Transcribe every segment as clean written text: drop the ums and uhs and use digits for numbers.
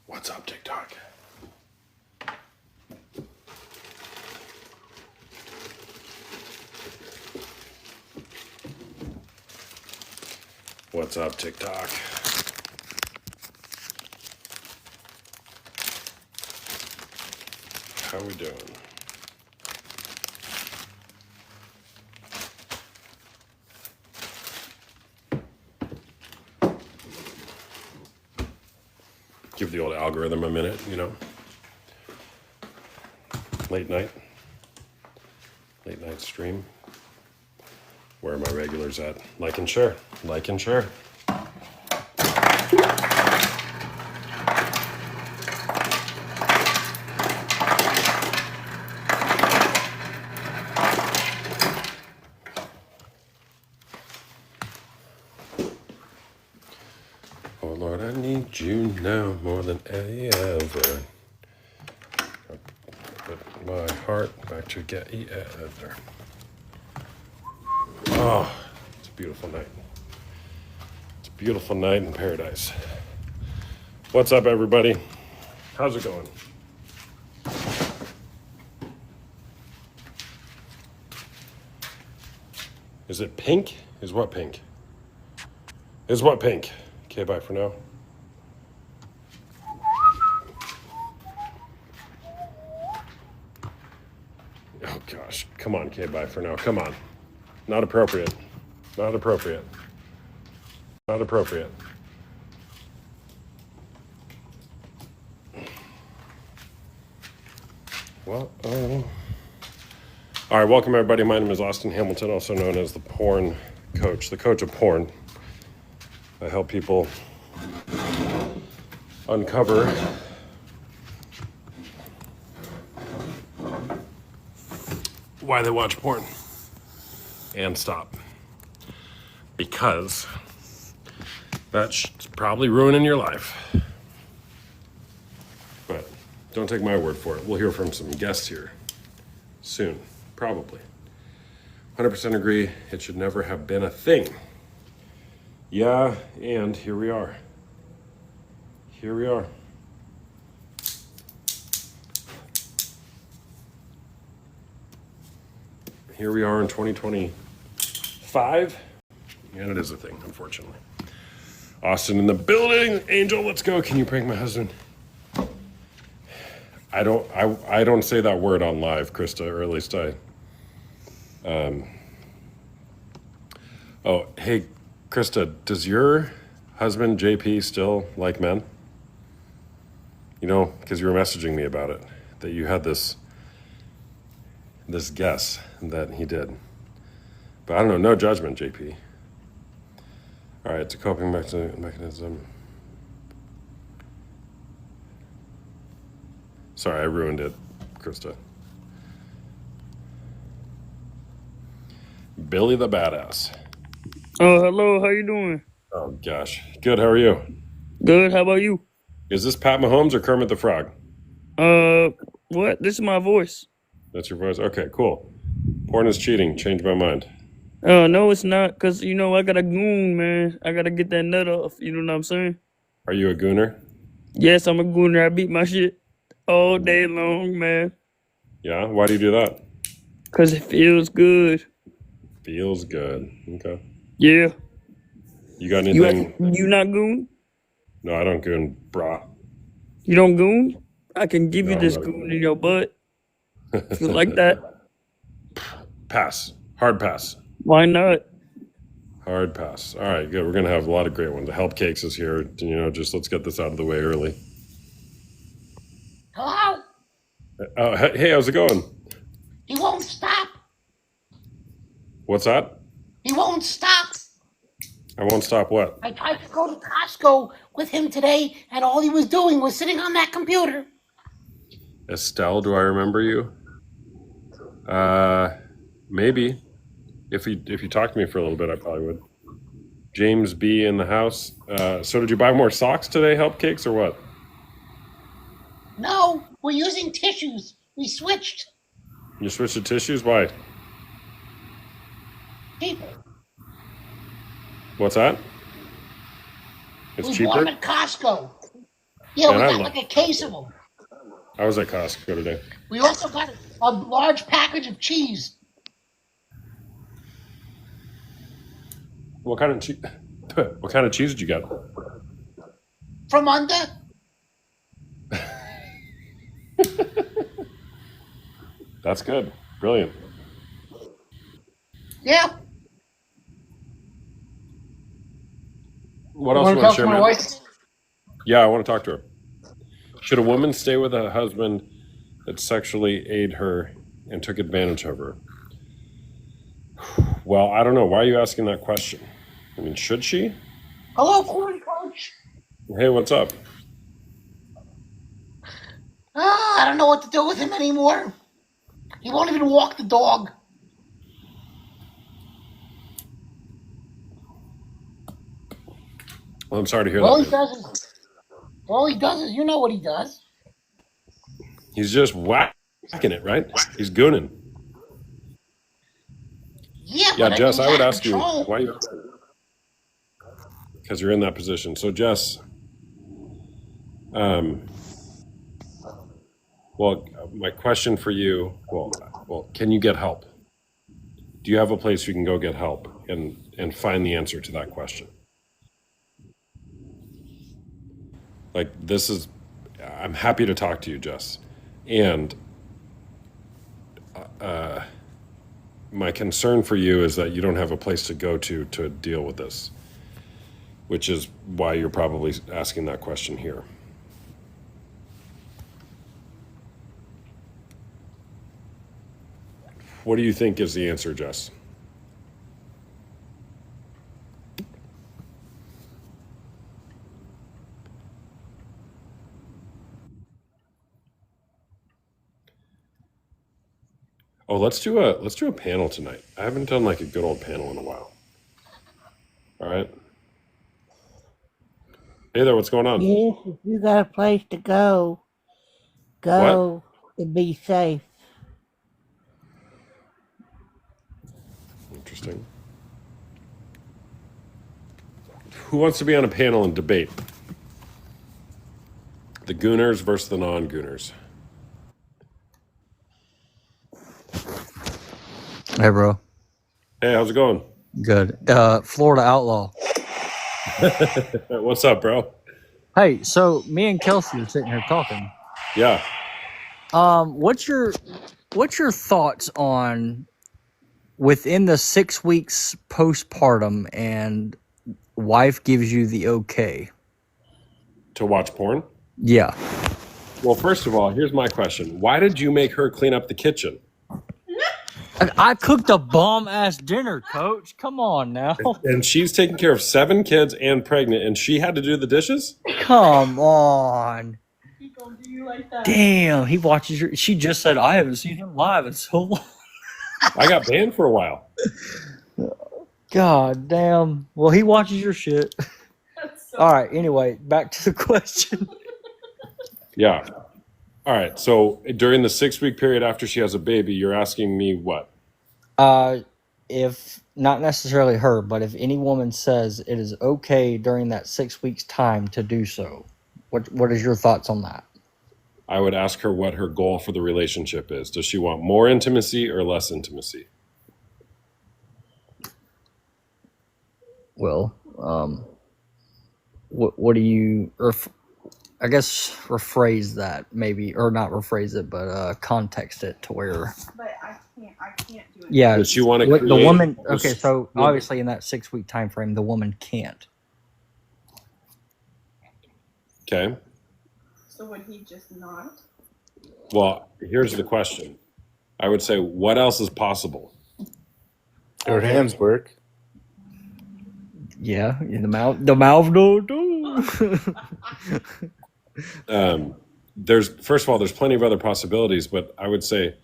What's up, TikTok? What's up, TikTok? How we doing? Give the old algorithm a minute, you know. Late night stream. Where are my regulars at? Like and share. Like and share. Oh Lord, I need you now more than ever. Put my heart back together. Oh, it's a beautiful night. It's a beautiful night in paradise. What's up, everybody? How's it going? Is it pink? Is what pink? Is what pink? Okay, bye for now. Oh gosh, come on, okay, bye for now. Come on. Not appropriate. Not appropriate. Not appropriate. Well, all right, welcome everybody. My name is Austin Hamilton, also known as the porn coach, the coach of porn. I help people uncover why they watch porn and stop. Because that's probably ruining your life. But don't take my word for it. We'll hear from some guests here soon, probably. 100% agree, it should never have been a thing. Yeah, and here we are. Here we are. Here we are in 2025, and it is a thing, unfortunately. Austin in the building. Angel, let's go. Can you prank my husband? I don't say that word on live, Krista, or at least oh, hey, Krista, does your husband, JP, still like men? You know, because you were messaging me about it, that you had this guess that he did. But I don't know, no judgment, JP. All right, it's a coping mechanism. Sorry, I ruined it, Krista. Billy the Badass. Oh, hello. How you doing? Oh, gosh. Good, how are you? Good. How about you? Is this Pat Mahomes or Kermit the Frog? What? This is my voice. That's your voice? Okay, cool. Porn is cheating. Change my mind. No, it's not. Because, I got a goon, man. I got to get that nut off. You know what I'm saying? Are you a gooner? Yes, I'm a gooner. I beat my shit all day long, man. Yeah? Why do you do that? Because it feels good. Feels good. Okay. Yeah. You got anything? You not goon? No, I don't goon, brah. You don't goon? I can give No, you I'm this not a goon goon. in your butt. If you like that. Pass. Hard pass. Why not? Hard pass. All right, good. We're going to have a lot of great ones. The Help Cakes is here. Just let's get this out of the way early. Hello? Hey, how's it going? He won't stop. What's that? He won't stop. I won't stop what? I tried to go to Costco with him today, and all he was doing was sitting on that computer. Estelle, do I remember you? Maybe. If you talked to me for a little bit, I probably would. James B in the house. So did you buy more socks today, help cakes, or what? No, we're using tissues. We switched. You switched to tissues? Why? Cheaper. What's that? It's We bought them cheaper? at Costco. Yeah, we Man, I got love. like a case of them. I was at Costco today. We also got a large package of cheese. What kind of cheese? What kind of cheese did you get? From under? That's good. Brilliant. Yeah. What You else want you want to to talk share, to my man? wife? Yeah, I want to talk to her. Should a woman stay with a husband that sexually ate her and took advantage of her? Well, I don't know. Why are you asking that question? I mean, should she? Hello, corn coach. Hey, what's up? I don't know what to do with him anymore. He won't even walk the dog. Well, I'm sorry to hear All that, he man. does is, you know what he does. He's just whacking it, right? He's gooning. Yeah, Yeah, but Jess, he's I would out of ask you, control. why you... Because you're in that position. So, Jess, my question for you, can you get help? Do you have a place you can go get help and find the answer to that question? Like, I'm happy to talk to you, Jess. And my concern for you is that you don't have a place to go to deal with this, which is why you're probably asking that question here. What do you think is the answer, Jess? Oh, let's do a panel tonight. I haven't done like a good old panel in a while. All right. Hey there, what's going on? Yes, if you got a place to go, What? go and be safe. Interesting. Who wants to be on a panel and debate? The Gooners versus the non-Gooners. Hey, bro. Hey, how's it going? Good. Florida Outlaw. What's up, bro? Hey, so me and Kelsey are sitting here talking. Yeah. What's your thoughts on within the 6 weeks postpartum and wife gives you the okay? To watch porn? Yeah. Well, first of all, here's my question. Why did you make her clean up the kitchen? I cooked a bomb ass dinner, coach. Come on now. And she's taking care of 7 kids and pregnant, and she had to do the dishes? Come on. He gonna do you like that? Damn, he watches your. She just said I haven't seen him live in so long. I got banned for a while. God damn. Well, he watches your shit. That's so All right. Anyway, back to the question. Yeah. All right. So during the 6-week period after she has a baby, you're asking me what? If not necessarily her, but if any woman says it is okay during that 6 weeks time to do so, what is your thoughts on that? I would ask her what her goal for the relationship is. Does she want more intimacy or less intimacy? Well, what do you, I guess rephrase that maybe, or not rephrase it, but context it to where, but I can't do it. yeah, Does she want to the create? woman. does- Okay, so obviously in that 6 week time frame, the woman can't. Okay. So would he just not? Well, here's the question. I would say, what else is possible? Her hands work. Yeah, in the mouth no. First of all, there's plenty of other possibilities, but I would say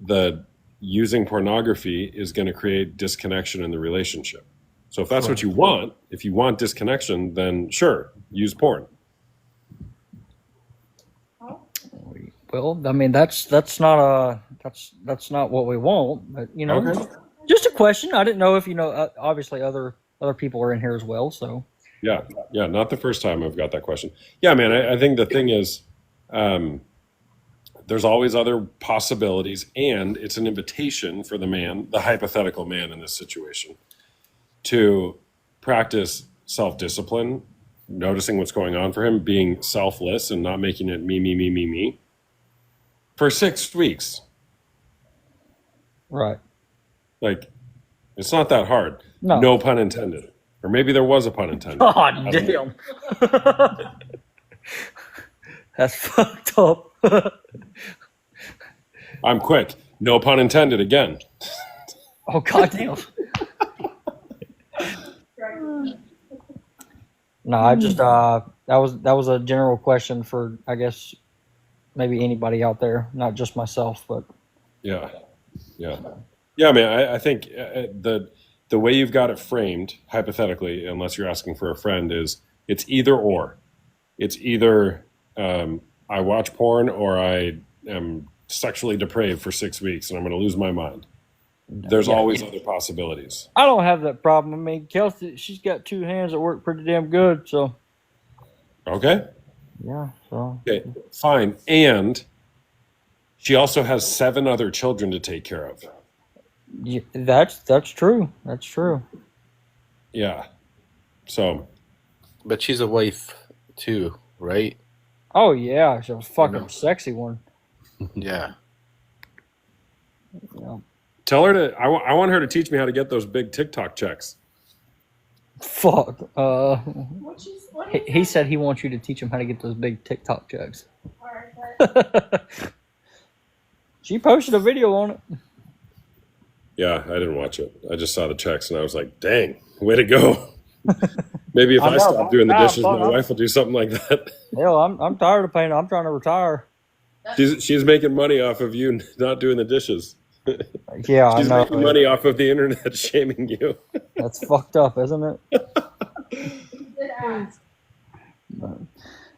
the using pornography is going to create disconnection in the relationship. So if that's what you want, if you want disconnection, then sure, use porn. Well, I mean that's not what we want, but you know, Okay. just a question. I didn't know if obviously other people are in here as well, so Yeah, not the first time I've got that question. Yeah, man, I think the thing is, there's always other possibilities, and it's an invitation for the man, the hypothetical man in this situation, to practice self-discipline, noticing what's going on for him, being selfless and not making it me, for 6 weeks. right. Like, it's not that hard. No. No pun intended. Or maybe there was a pun intended. God damn. That's fucked up. I'm quick. No pun intended again. Oh god damn. No, I just that was a general question for, I guess, maybe anybody out there, not just myself, but Yeah, man. I think the way you've got it framed, hypothetically, unless you're asking for a friend, is it's either or. It's either I watch porn or I am sexually depraved for 6 weeks and I'm going to lose my mind. There's always other possibilities. I don't have that problem. I mean, Kelsey, she's got 2 hands that work pretty damn good, so Okay, yeah. So fine. And she also has 7 other children to take care of. yeah, that's true. That's true. Yeah. So But she's a wife too, right? Oh yeah, she's a fucking sexy one. Yeah. Yeah. tell her to. I want her to teach me how to get those big TikTok checks. Fuck. What is He said he wants you to teach him how to get those big TikTok checks. Alright, She posted a video on it. Yeah, I didn't watch it. I just saw the checks and I was like, dang, way to go. Maybe if I I know, stop doing the I'm dishes, my wife will do something like that. Hell, I'm tired of paying. I'm trying to retire. She's making money off of you not doing the dishes. Yeah, She's I know. making money off of the internet shaming you. That's fucked up, isn't it? Good ass.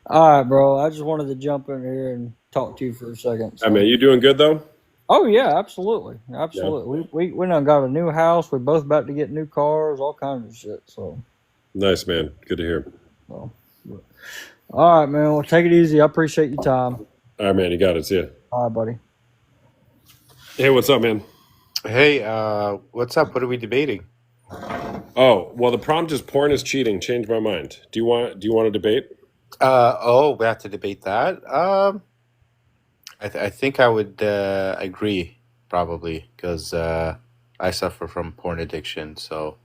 All right, bro. I just wanted to jump in here and talk to you for a second. so- I mean, you doing good though? Oh yeah, absolutely. We done got a new house. We're both about to get new cars, all kinds of shit. So, Nice, man. Good to hear. all right, man. Well, take it easy. I appreciate your time. All right, man. You got it. See ya. All right, buddy. Hey, what's up, man? Hey, what's up? What are we debating? Oh, well, the prompt is porn is cheating. Changed my mind. Do you want to debate? Oh, we have to debate that. I think I would agree probably because I suffer from porn addiction, so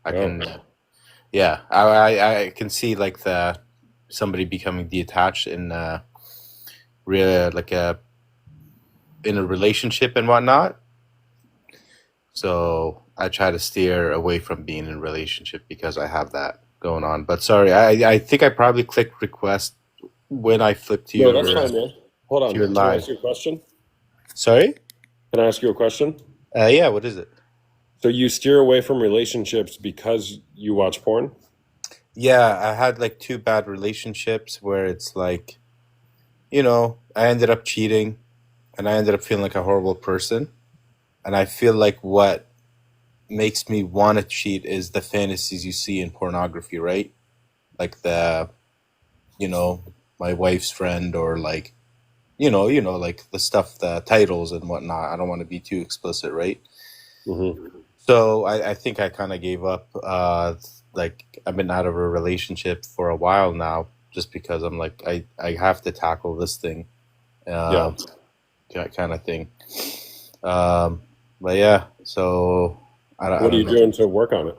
I can, yeah, I can see like somebody becoming detached in real like in a relationship and whatnot. So I try to steer away from being in a relationship because I have that going on. But sorry, I think I probably clicked request when I flipped to No, your. that's fine, man. Hold on. You're Can I live. ask you a question? Sorry? Can I ask you a question? Yeah, what is it? So you steer away from relationships because you watch porn? Yeah, I had like 2 bad relationships where it's like, I ended up cheating and I ended up feeling like a horrible person. And I feel like what makes me want to cheat is the fantasies you see in pornography, right? Like my wife's friend or like, like the stuff, the titles and whatnot. I don't want to be too explicit, right? Mm-hmm. So I think I kind of gave up. Like I've been out of a relationship for a while now, just because I'm like I have to tackle this thing, kind of thing. But yeah, so I What are you doing to work on it?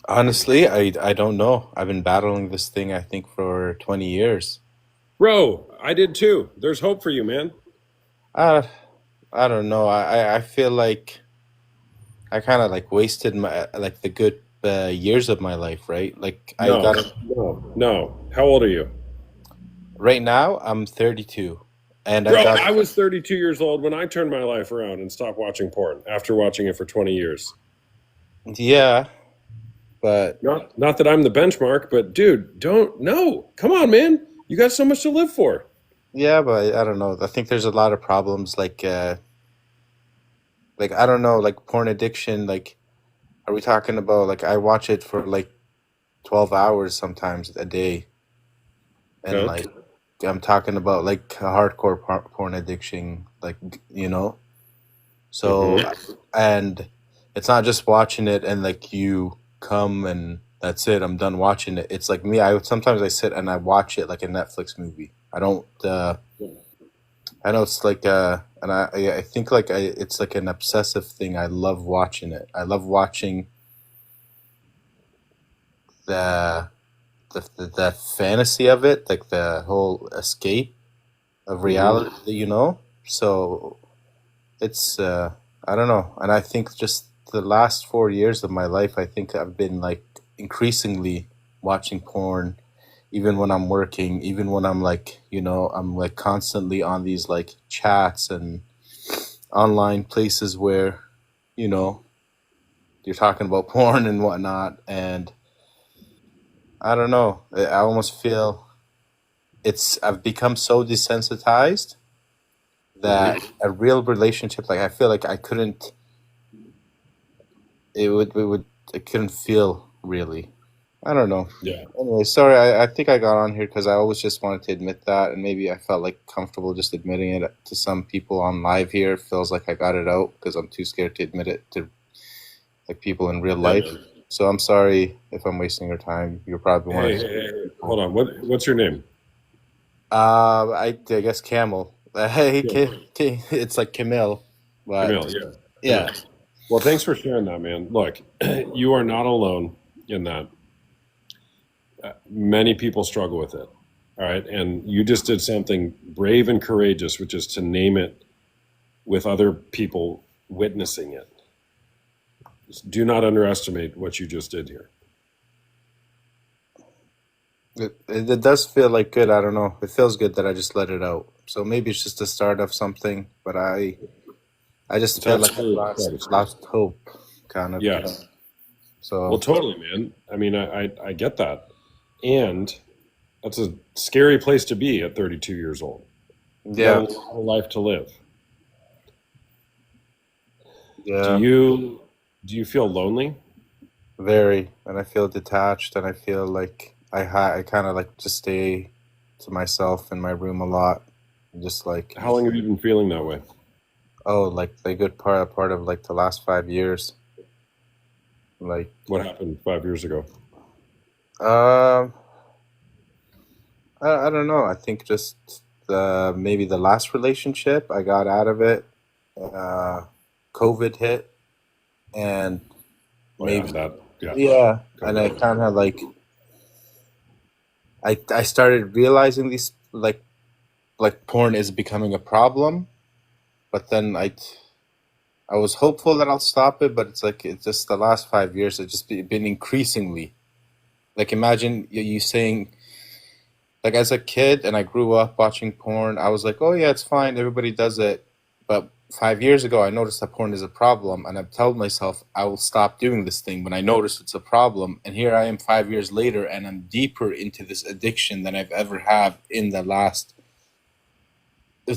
honestly, I don't know. I've been battling this thing I think for 20 years. Bro, I did too. There's hope for you, man. I don't know. I feel like I kind of like wasted my like the good years of my life, right? Like I No, got no. How old are you? right now I'm 32 and Bro, I got I was 32 years old when I turned my life around and stopped watching porn after watching it for 20 years. yeah, but Not that I'm the benchmark, but dude, don't no. Come on, man. You got so much to live for. yeah, but I don't know. I think there's a lot of problems like I don't know, like porn addiction. Like, are we talking about like I watch it for like 12 hours sometimes a day, and Okay. like I'm talking about like a hardcore porn addiction, like you know. So and it's not just watching it and like you come and that's it. I'm done watching it. It's like me. I sometimes I sit and I watch it like a Netflix movie. I don't. I know it's like and I think like it's like an obsessive thing. I love watching it. I love watching the the fantasy of it, like the whole escape of reality, you know. So it's I don't know, and I think just the last 4 years of my life, I think I've been like increasingly watching porn, even when I'm working, even when I'm like, you know, I'm like constantly on these like chats and online places where, you know, you're talking about porn and whatnot, and I don't know, I almost feel I've become so desensitized that a real relationship, like I feel like I couldn't, I couldn't feel really. I don't know. Yeah. Anyway, sorry, I think I got on here because I always just wanted to admit that, and maybe I felt like comfortable just admitting it to some people on live here. It feels like I got it out because I'm too scared to admit it to like people in real life. man. So I'm sorry if I'm wasting your time. You're probably one Hey, of hey, hold on. What's your name? I guess Camel. Hey, it's like Camille, but Camille. Yeah. yeah. Camille. Well, thanks for sharing that, man. Look, you are not alone in that. Many people struggle with it. All right. And you just did something brave and courageous, which is to name it with other people witnessing it. Do not underestimate what you just did here. It does feel like good. I don't know. It feels good that I just let it out. So maybe it's just the start of something, but I just feel like absolutely I've the start. lost hope, kind of. Yeah. So Well, totally, man. I mean, I get that. And that's a scary place to be at 32 years old. You yeah, got a whole life to live. yeah, Do you feel lonely? very. And I feel detached, and I feel like I kind of like just stay to myself in my room a lot, just like How long have you been feeling that way? like the good part of like the last 5 years, like What happened 5 years ago? um. I don't know. I think just maybe the last relationship I got out of it. COVID hit, and Oh, yeah, maybe yeah. yeah, and I kind of like I started realizing these like porn is becoming a problem, but then I was hopeful that I'll stop it, but it's just the last 5 years it's just been increasingly like imagine you saying. Like as a kid, and I grew up watching porn, I was like, "Oh yeah, it's fine. Everybody does it." But 5 years ago, I noticed that porn is a problem, and I've told myself I will stop doing this thing when I notice it's a problem. And here I am 5 years later, and I'm deeper into this addiction than I've ever had in the last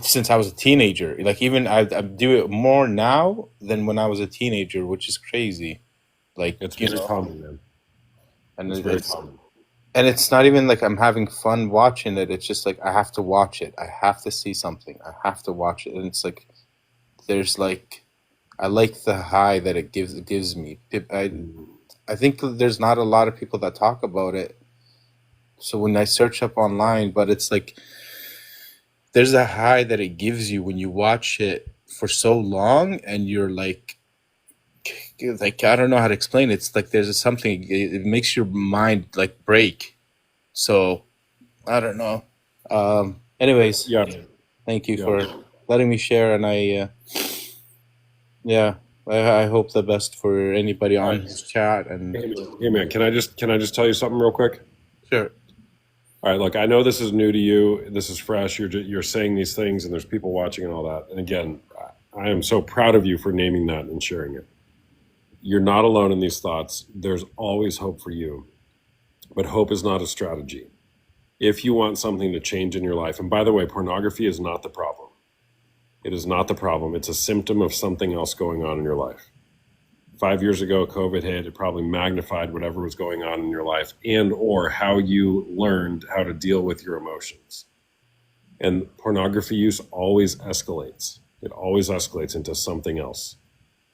since I was a teenager. Like even I do it more now than when I was a teenager, which is crazy. Like It's you very know, common, man. and It's very common. and it's not even like I'm having fun watching it. It's just like I have to watch it. I have to see something. I have to watch it. And it's like there's like I like the high that it gives me. I think there's not a lot of people that talk about it. So when I search up online, but it's like there's a high that it gives you when you watch it for so long, and you're like I don't know how to explain it. It's like there's something, it makes your mind like break. So I don't know. Anyways, Yeah. thank you Yeah. for letting me share, and I hope the best for anybody on this chat. And Hey man, can I just tell you something real quick? sure, All right, look, I know this is new to you. This is fresh. You're saying these things, and there's people watching and all that. And again, I am so proud of you for naming that and sharing it. you're not alone in these thoughts. There's always hope for you, but hope is not a strategy. If you want something to change in your life, and by the way, pornography is not the problem. It is not the problem. It's a symptom of something else going on in your life. 5 years ago, COVID hit. It probably magnified whatever was going on in your life and or how you learned how to deal with your emotions. And pornography use always escalates. It always escalates into something else,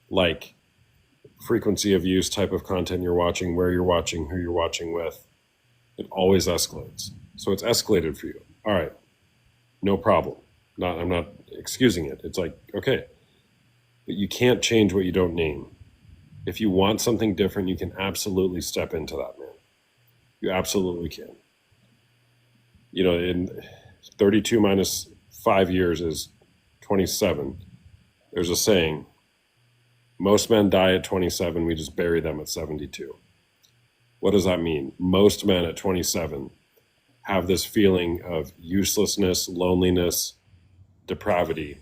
like frequency of use, type of content you're watching, where you're watching, who you're watching with. It always escalates. So it's escalated for you. All right, no problem. I'm not excusing it. It's like, okay, but you can't change what you don't name. If you want something different, you can absolutely step into that, man. You absolutely can. You know, in 32 minus 5 years is 27. There's a saying, most men die at 27, we just bury them at 72. What does that mean? Most men at 27 have this feeling of uselessness, loneliness, depravity,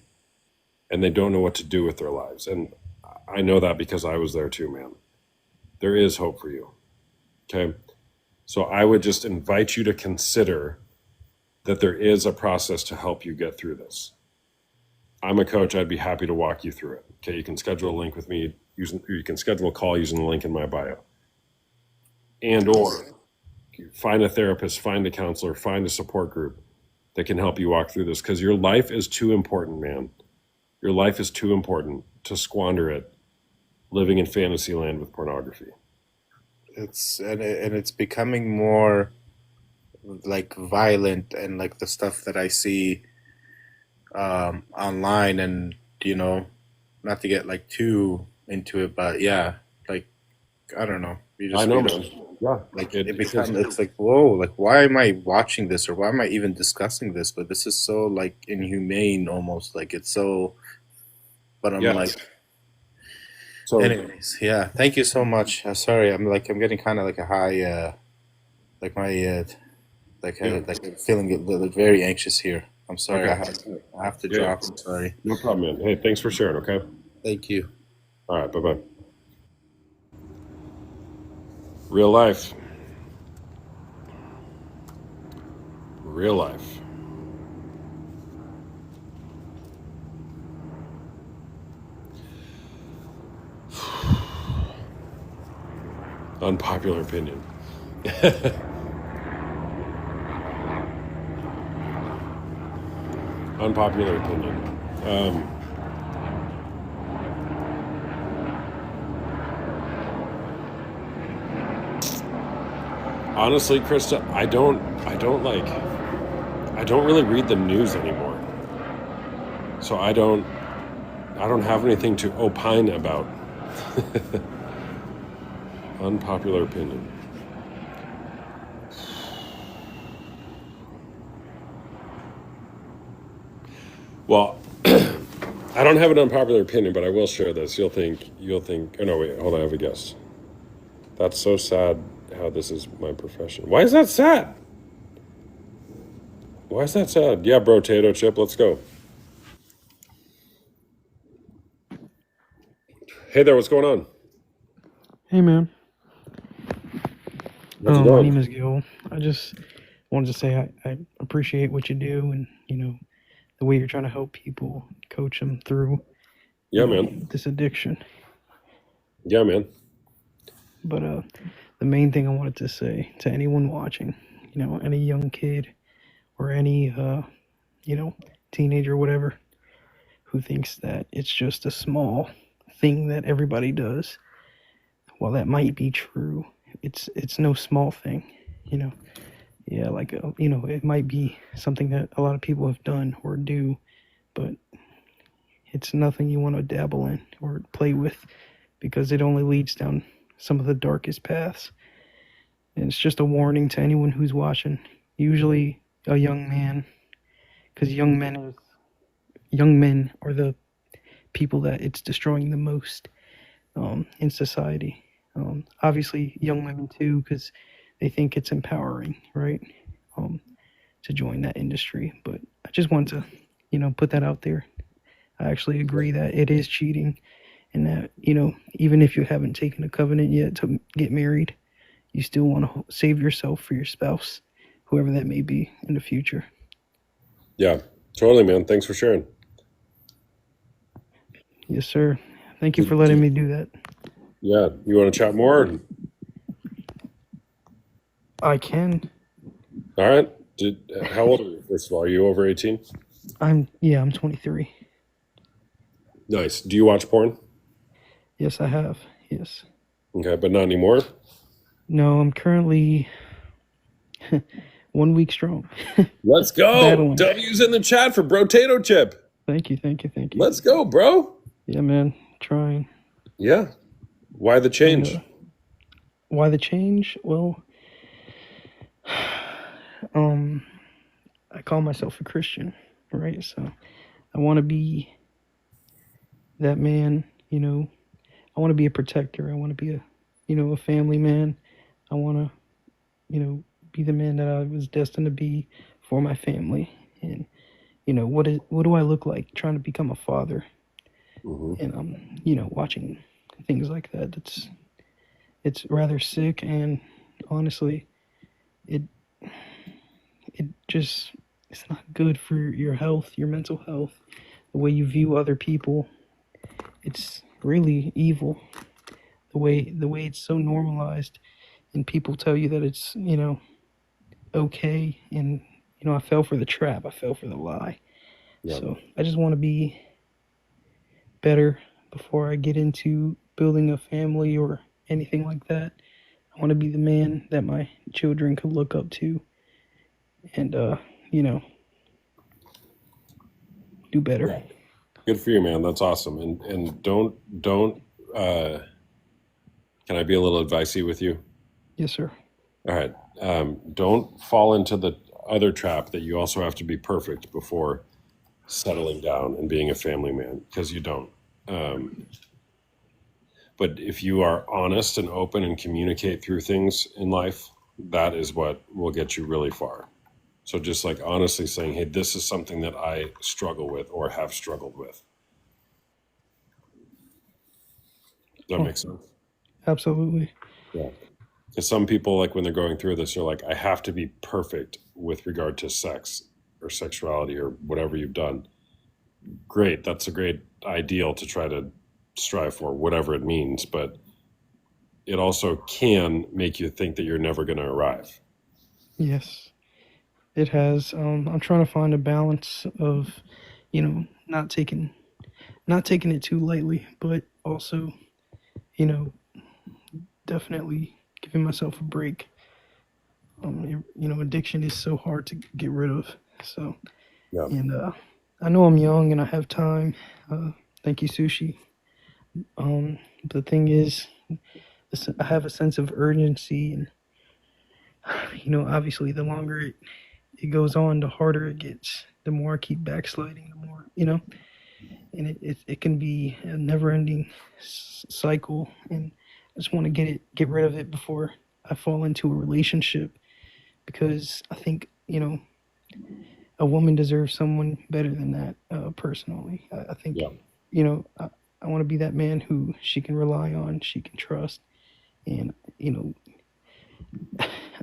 and they don't know what to do with their lives. And I know that because I was there too, man. There is hope for you. Okay. So I would just invite you to consider that there is a process to help you get through this. I'm a coach. I'd be happy to walk you through it. Okay. You can schedule a link with me you can schedule a call using the link in my bio. And or find a therapist, find a counselor, find a support group that can help you walk through this, because your life is too important, man. Your life is too important to squander it living in fantasy land with pornography. It's becoming more like violent, and like the stuff that I see online, and not to get like too into it, but yeah, like I don't know. I know, man. Yeah, like it's like, whoa, like why am I watching this, or why am I even discussing this? But this is so like inhumane, almost like it's so. But I'm like, so. Anyways, yeah. Thank you so much. Sorry, I'm getting kind of like a high, like my, like feeling very anxious here. I'm sorry. Okay. I have to drop. I'm sorry. No problem, man. Hey, thanks for sharing. Okay. Thank you. All right. Bye-bye. Real life. Real life. Unpopular opinion. Unpopular opinion. Honestly, Krista, I don't really read the news anymore. So I don't have anything to opine about. Unpopular opinion. Well, I don't have an unpopular opinion, but I will share this. You'll think, oh no, wait, hold on, I have a guess. That's so sad how this is my profession. Why is that sad? Why is that sad? Yeah, bro, Tato Chip, let's go. Hey there, what's going on? Hey, man. How's it My going? name is Gil. I just wanted to say I appreciate what you do, and the way you're trying to help people, coach them through Yeah, man. this addiction. Yeah, man. But the main thing I wanted to say to anyone watching, any young kid or any teenager, whatever, who thinks that it's just a small thing that everybody does, while that might be true, it's no small thing, Yeah, like it might be something that a lot of people have done or do, but it's nothing you want to dabble in or play with, because it only leads down some of the darkest paths. And it's just a warning to anyone who's watching, usually a young man, because young men are the people that it's destroying the most in society. Obviously young women too, because they think it's empowering, right, to join that industry. But I just want to put that out there. I actually agree that it is cheating, and that, even if you haven't taken a covenant yet to get married, you still want to save yourself for your spouse, whoever that may be in the future. Yeah, totally, man. Thanks for sharing. Yes, sir. Thank you for letting me do that. Yeah, you want to chat more? I can. All right. How old are you, first of all? Are you over 18? I'm 23. Nice. Do you watch porn? Yes, I have. Yes. Okay, but not anymore? No, I'm currently 1 week strong. Let's go. Battling. W's in the chat for Brotato Chip. Thank you. Let's go, bro. Yeah, man. Trying. Yeah. Why the change? Why the change? Well, I call myself a Christian, right? So I want to be that man, I want to be a protector. I want to be a family man. I want to, be the man that I was destined to be for my family. And, what do I look like trying to become a father? And watching things like that. It's rather sick, and honestly, it's not good for your health, your mental health, the way you view other people. It's really evil. The way it's so normalized, and people tell you that it's okay, and I fell for the trap. I fell for the lie. Yeah. So I just want to be better before I get into building a family or anything like that. I want to be the man that my children could look up to, and do better. Good for you, man. That's awesome. And don't can I be a little advicey with you? Yes, sir. All right. Don't fall into the other trap that you also have to be perfect before settling down and being a family man, because you don't. But if you are honest and open and communicate through things in life, that is what will get you really far. So just like honestly saying, hey, this is something that I struggle with or have struggled with. Does that make sense? Absolutely. Yeah. Because some people, like when they're going through this, are like, I have to be perfect with regard to sex or sexuality or whatever you've done. Great. That's a great ideal to try to strive for, whatever it means. But it also can make you think that you're never going to arrive. Yes, it has. I'm trying to find a balance of, not taking it too lightly, but also, definitely giving myself a break. Addiction is so hard to get rid of. So, Yeah. and I know I'm young and I have time. Thank you, Sushi. The thing is, I have a sense of urgency, and obviously, the longer it goes on, the harder it gets. The more I keep backsliding, the more, and it can be a never-ending cycle. And I just want to get rid of it before I fall into a relationship, because I think a woman deserves someone better than that. Personally, I think I want to be that man who she can rely on, she can trust, and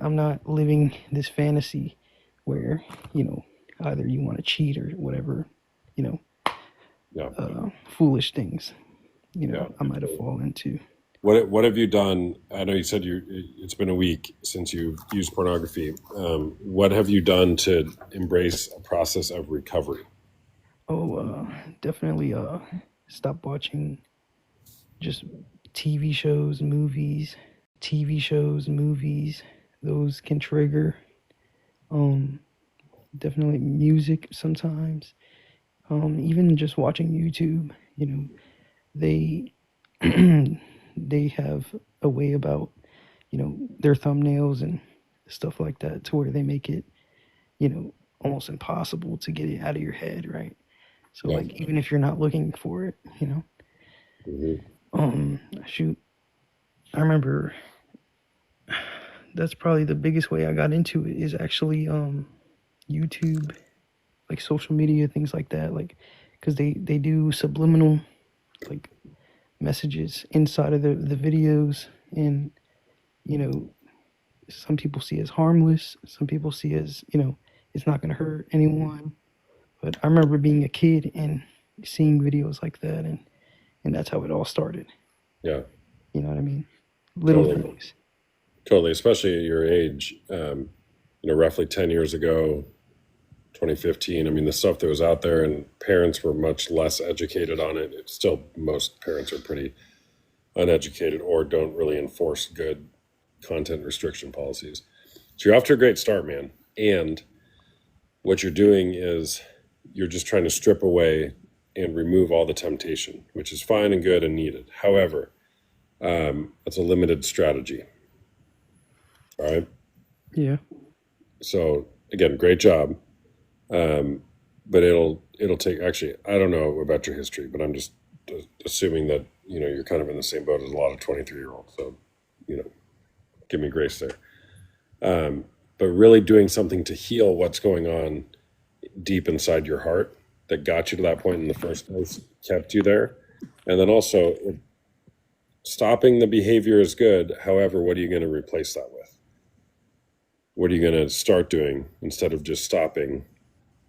I'm not living this fantasy where either you want to cheat or whatever, foolish things I might have fallen into. What have you done? I know you said it's been a week since you used pornography. What have you done to embrace a process of recovery? Definitely stop watching just TV shows, movies. Those can trigger. Definitely music sometimes. Even just watching YouTube, they they have a way about their thumbnails and stuff like that, to where they make it almost impossible to get it out of your head, right? So like, even if you're not looking for it, shoot, I remember that's probably the biggest way I got into it, is actually YouTube, like social media, things like that, like, because they do subliminal, like, messages inside of the videos, and you know, some people see as harmless, some people see as, you know, it's not going to hurt anyone. But I remember being a kid and seeing videos like that, and that's how it all started. Yeah, You know what I mean? Little totally. things. Totally, especially at your age. Roughly 10 years ago, 2015. I mean, the stuff that was out there, and parents were much less educated on it. It's still, most parents are pretty uneducated or don't really enforce good content restriction policies. So you're off to a great start, man. And what you're doing is you're just trying to strip away and remove all the temptation, which is fine and good and needed. However, it's a limited strategy. All right. Yeah. So again, great job. But it'll take, actually, I don't know about your history, but I'm just assuming that, you're kind of in the same boat as a lot of 23-year-olds. So, give me grace there. But really doing something to heal what's going on deep inside your heart that got you to that point in the first place, kept you there. And then also stopping the behavior is good. However, what are you going to replace that with? What are you going to start doing instead of just stopping,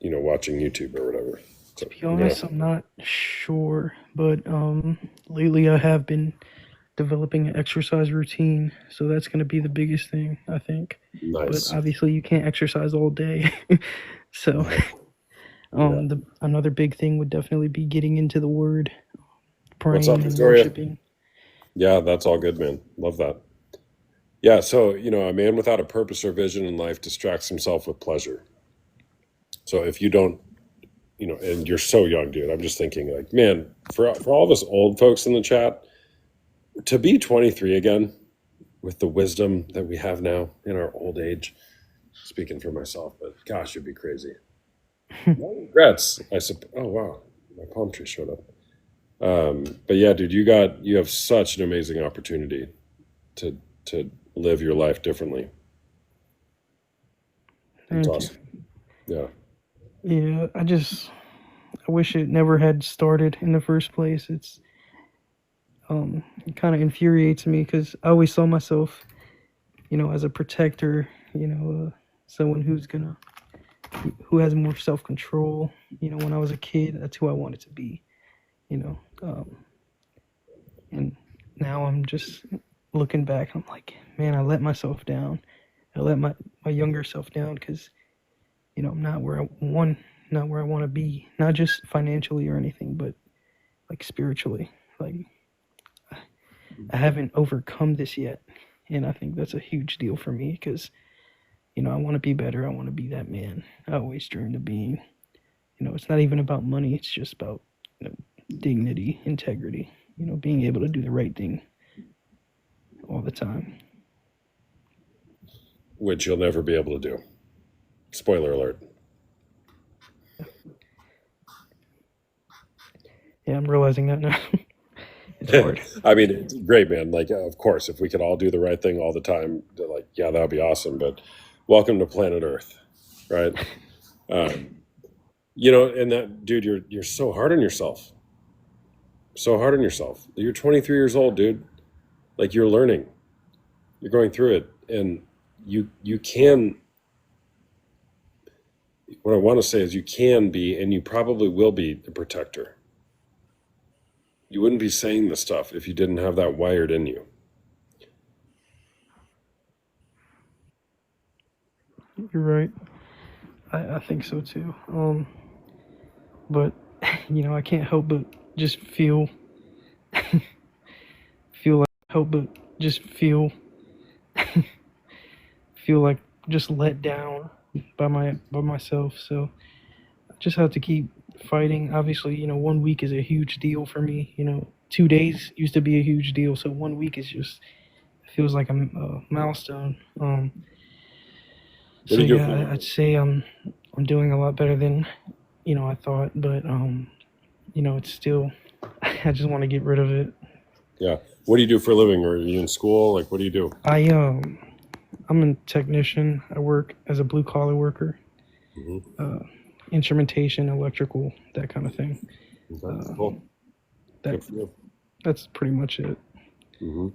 watching YouTube or whatever? So, To be honest, I'm not sure, but lately I have been developing an exercise routine, so that's going to be the biggest thing, I think. nice. But obviously, you can't exercise all day, so Yeah. another big thing would definitely be getting into the Word, What's praying up, and Victoria? worshiping. Yeah, that's all good, man. Love that. Yeah, so, a man without a purpose or vision in life distracts himself with pleasure. So if you don't, and you're so young, dude, I'm just thinking like, man, for all of us old folks in the chat, to be 23 again with the wisdom that we have now in our old age, speaking for myself, but gosh, it'd be crazy. No regrets. Oh, wow. My palm tree showed up. But yeah, dude, you have such an amazing opportunity to live your life differently. It's Thank you. awesome. Yeah. Yeah, I wish it never had started in the first place. It kind of infuriates me because I always saw myself, as a protector, someone who has more self-control. When I was a kid, that's who I wanted to be, and now I'm just looking back, I'm like, man, I let myself down. I let my younger self down because, I'm not where I want to be, not just financially or anything, but like spiritually. Like I haven't overcome this yet, and I think that's a huge deal for me because, I want to be better. I want to be that man I always dreamed of being. It's not even about money. It's just about, dignity, integrity, being able to do the right thing all the time. Which you'll never be able to do. Spoiler alert. Yeah, I'm realizing that now. It's hard. I mean, it's great, man. Like, of course, if we could all do the right thing all the time, like, yeah, that would be awesome. But welcome to planet Earth, right? And that, dude, you're so hard on yourself. So hard on yourself. You're 23 years old, dude. Like, you're learning. You're going through it, and you can. What I want to say is, you can be, and you probably will be, a protector. You wouldn't be saying this stuff if you didn't have that wired in you. You're right. I think so too. But I can't help but just feel like just let down by myself. So I just have to keep fighting. Obviously, 1 week is a huge deal for me. 2 days used to be a huge deal, so 1 week is just feels like a milestone. What So do you do yeah, for I'd say I'm doing a lot better than I thought, but it's still I just want to get rid of it. Yeah. What do you do for a living? Or are you in school? Like, what do you do? I'm a technician. I work as a blue collar worker, instrumentation, electrical, that kind of thing. Okay, cool. That Good for you. That's pretty much it. Mm-hmm.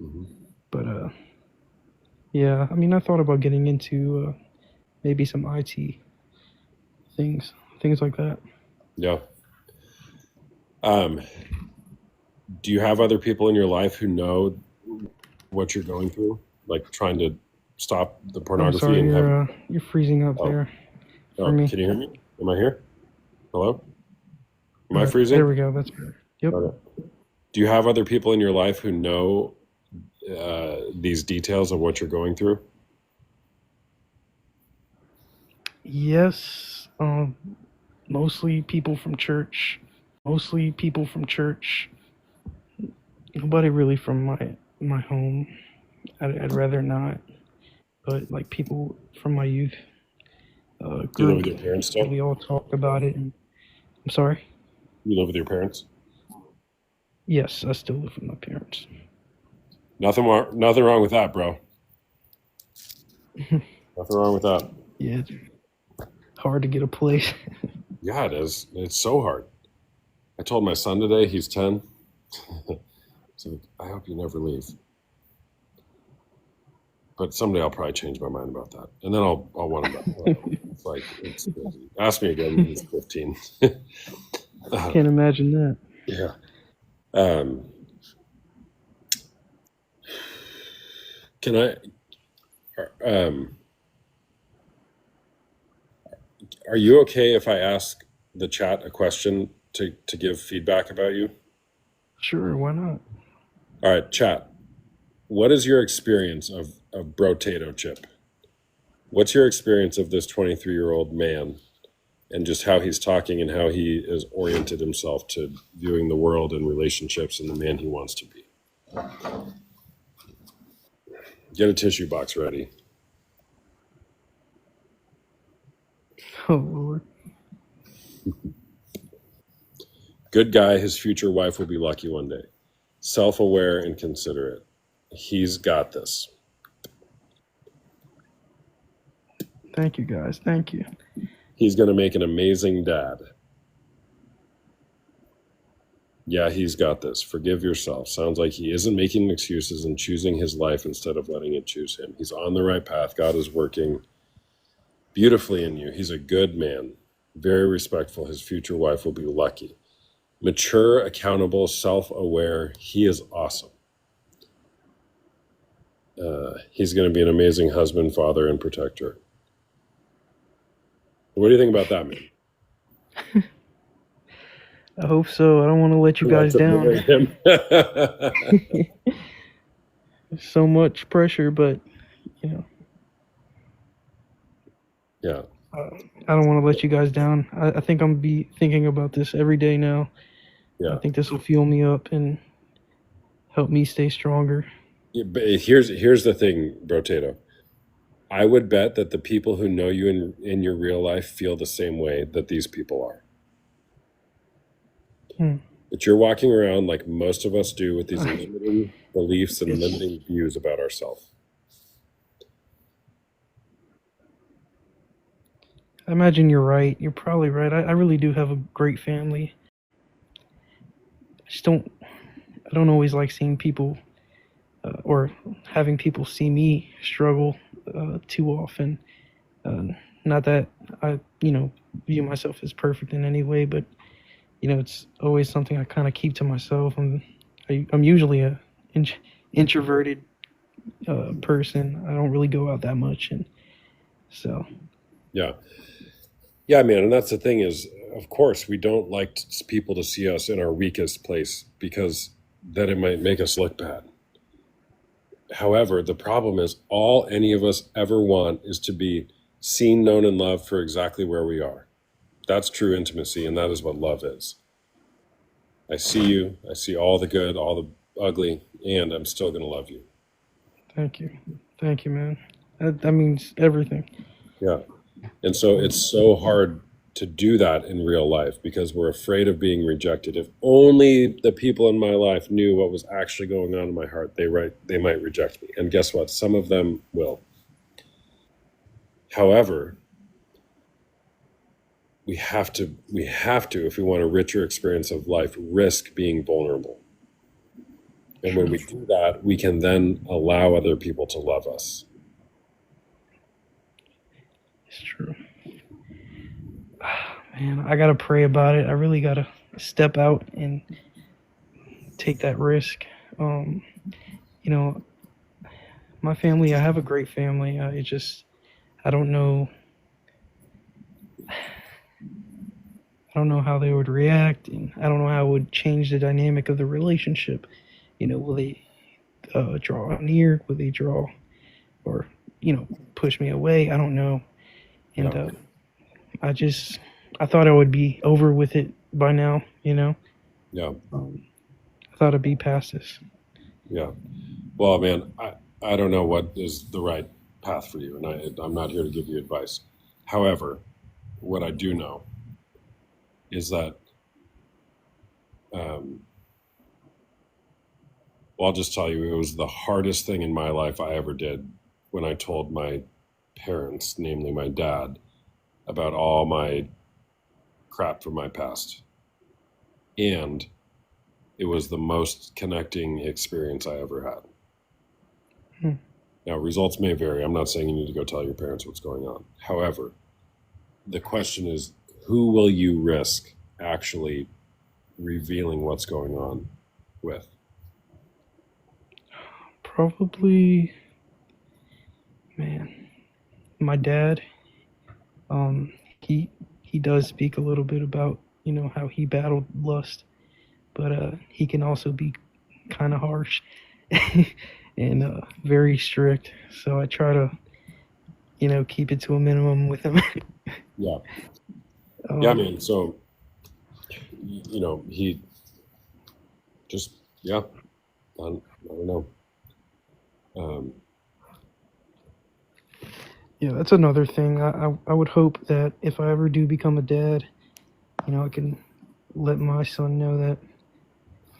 Mm-hmm. But yeah, I mean, I thought about getting into maybe some IT things like that. Yeah. Do you have other people in your life who know what you're going through, like trying to stop the I'm pornography sorry, and have? you're freezing up Oh, there for oh, me. can you hear me? Am I here? Hello? Am I There freezing? we go. That's better. Yep. Okay. Do you have other people in your life who know these details of what you're going through? Yes. Mostly people from church. Nobody really from my home. I'd rather not. But like people from my youth Do you live group, with your parents and still? we all talked about it. And I'm sorry. You live with your parents? Yes, I still live with my parents. Nothing wrong with that, bro. Nothing wrong with that. Yeah, it's hard to get a place. Yeah, it is. It's so hard. I told my son today, he's 10. So I hope you never leave. But someday I'll probably change my mind about that. And then I'll want him back. It's like, it's crazy. Ask me again when he's 15. Can't imagine that. Yeah. Can I, are you okay if I ask the chat a question to give feedback about you? Sure, why not? All right, chat. What is your experience of Brotato Chip? What's your experience of this 23-year-old man and just how he's talking and how he has oriented himself to viewing the world and relationships and the man he wants to be? Get a tissue box ready. Oh Lord. Good guy, his future wife will be lucky one day. Self-aware and considerate. He's got this. Thank you guys. Thank you. He's going to make an amazing dad. Yeah, he's got this. Forgive yourself. Sounds like he isn't making excuses and choosing his life instead of letting it choose him. He's on the right path. God is working beautifully in you. He's a good man, very respectful. His future wife will be lucky. Mature, accountable, self-aware. He is awesome. He's going to be an amazing husband, father, and protector. What do you think about that, man? I hope so. I don't want to let you guys down. There's so much pressure, but you know. Yeah. I don't want to let you guys down. I think I'm be thinking about this every day now. Yeah. I think this will fuel me up and help me stay stronger. Yeah, but here's the thing, Brotato. I would bet that the people who know you in your real life feel the same way that these people are. But you're walking around like most of us do with these limiting beliefs and limiting views about ourselves. I imagine you're right. You're probably right. I really do have a great family. I don't always like seeing people or having people see me struggle too often. Not that I, view myself as perfect in any way, but it's always something I kind of keep to myself. And I'm usually a introverted person. I don't really go out that much, and so. Yeah, man, and that's the thing is, of course, we don't like people to see us in our weakest place because then it might make us look bad. However, the problem is all any of us ever want is to be seen, known, and loved for exactly where we are. That's true intimacy, and that is what love is. I see you, I see all the good, all the ugly, and I'm still going to love you. Thank you, man. That means everything. Yeah. And so it's so hard to do that in real life because we're afraid of being rejected. If only the people in my life knew what was actually going on in my heart, they might reject me. And guess what? Some of them will. However, we have to, if we want a richer experience of life, risk being vulnerable. And when we do that, we can then allow other people to love us. It's true. Man, I gotta pray about it. I really gotta step out and take that risk. You know, my family, I have a great family. It just, I don't know. I don't know how they would react, and I don't know how it would change the dynamic of the relationship. You know, will they draw near? Will they draw, or push me away? I don't know. And I thought I would be over with it by now. Yeah. I thought I'd be past this. Yeah. Well, man, I don't know what is the right path for you, and I'm not here to give you advice. However, what I do know is that, well, I'll just tell you, it was the hardest thing in my life I ever did when I told my parents, namely my dad, about all my crap from my past. And it was the most connecting experience I ever had. Now, results may vary. I'm not saying you need to go tell your parents what's going on. However, the question is, who will you risk actually revealing what's going on with? Probably, man, my dad. He does speak a little bit about how he battled lust, but he can also be kind of harsh and very strict. So I try to keep it to a minimum with him. Yeah. Yeah, man. So, he just, I don't know. Yeah, that's another thing. I would hope that if I ever do become a dad, I can let my son know that,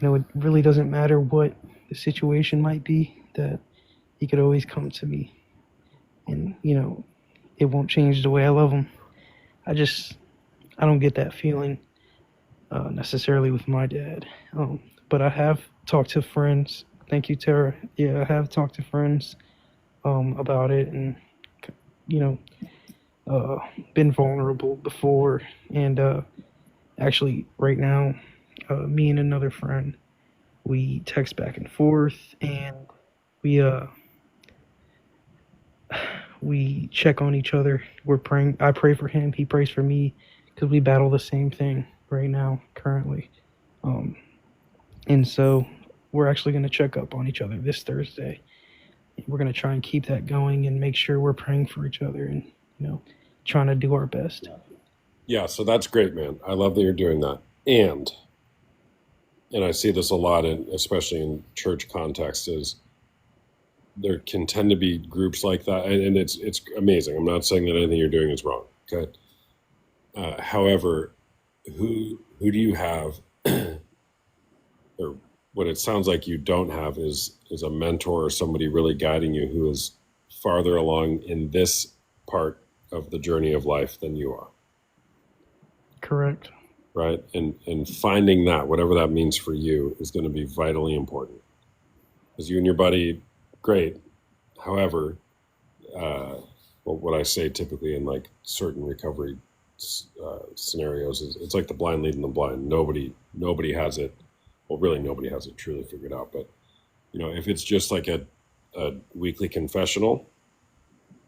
it really doesn't matter what the situation might be, that he could always come to me and, it won't change the way I love him. I don't get that feeling necessarily with my dad. But I have talked to friends. Thank you, Tara. Yeah, I have talked to friends about it and, been vulnerable before. And actually, right now, me and another friend, we text back and forth, and we check on each other. We're praying. I pray for him. He prays for me, because we battle the same thing right now, currently. And so we're actually going to check up on each other this Thursday. We're going to try and keep that going and make sure we're praying for each other and, trying to do our best. Yeah, so that's great, man. I love that you're doing that. And I see this a lot, especially in church context, is there can tend to be groups like that, and it's amazing. I'm not saying that anything you're doing is wrong, okay? However, who do you have, or what it sounds like you don't have is a mentor or somebody really guiding you who is farther along in this part of the journey of life than you are. Correct. Right? And finding that, whatever that means for you, is going to be vitally important. Because you and your buddy, great. However, what I say typically in like certain recovery scenarios is it's like the blind leading the blind. Nobody has it. Well, really, nobody has it truly figured out. But if it's just like a weekly confessional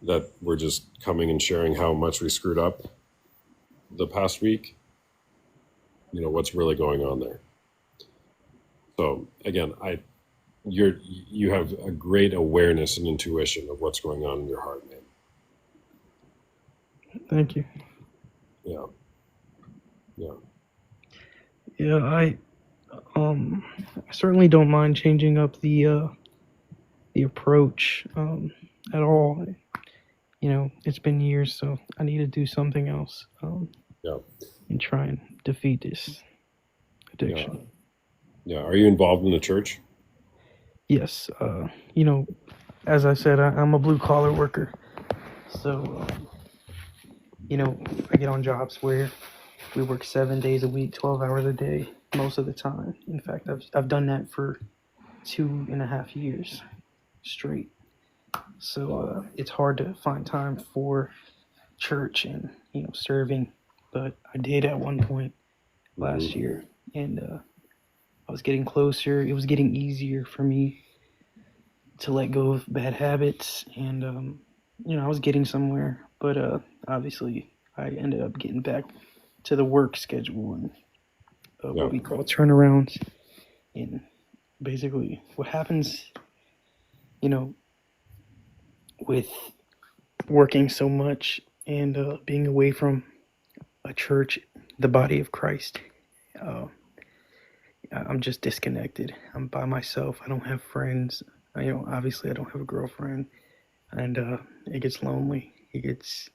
that we're just coming and sharing how much we screwed up the past week, what's really going on there. So again, you have a great awareness and intuition of what's going on in your heart, man. Thank you. Yeah. I certainly don't mind changing up the approach at all. It's been years, so I need to do something else and try and defeat this addiction. Yeah. Are you involved in the church? Yes. As I said, I'm a blue collar worker, so I get on jobs where we work 7 days a week, 12 hours a day, most of the time. In fact, I've done that for 2.5 years straight. So it's hard to find time for church and serving, but I did at one point last year, and I was getting closer. It was getting easier for me to let go of bad habits, and I was getting somewhere. But obviously, I ended up getting back to the work schedule and what we call turnarounds. And basically, what happens, with working so much and being away from a church, the body of Christ, I'm just disconnected. I'm by myself. I don't have friends. Obviously I don't have a girlfriend, and it gets lonely. It gets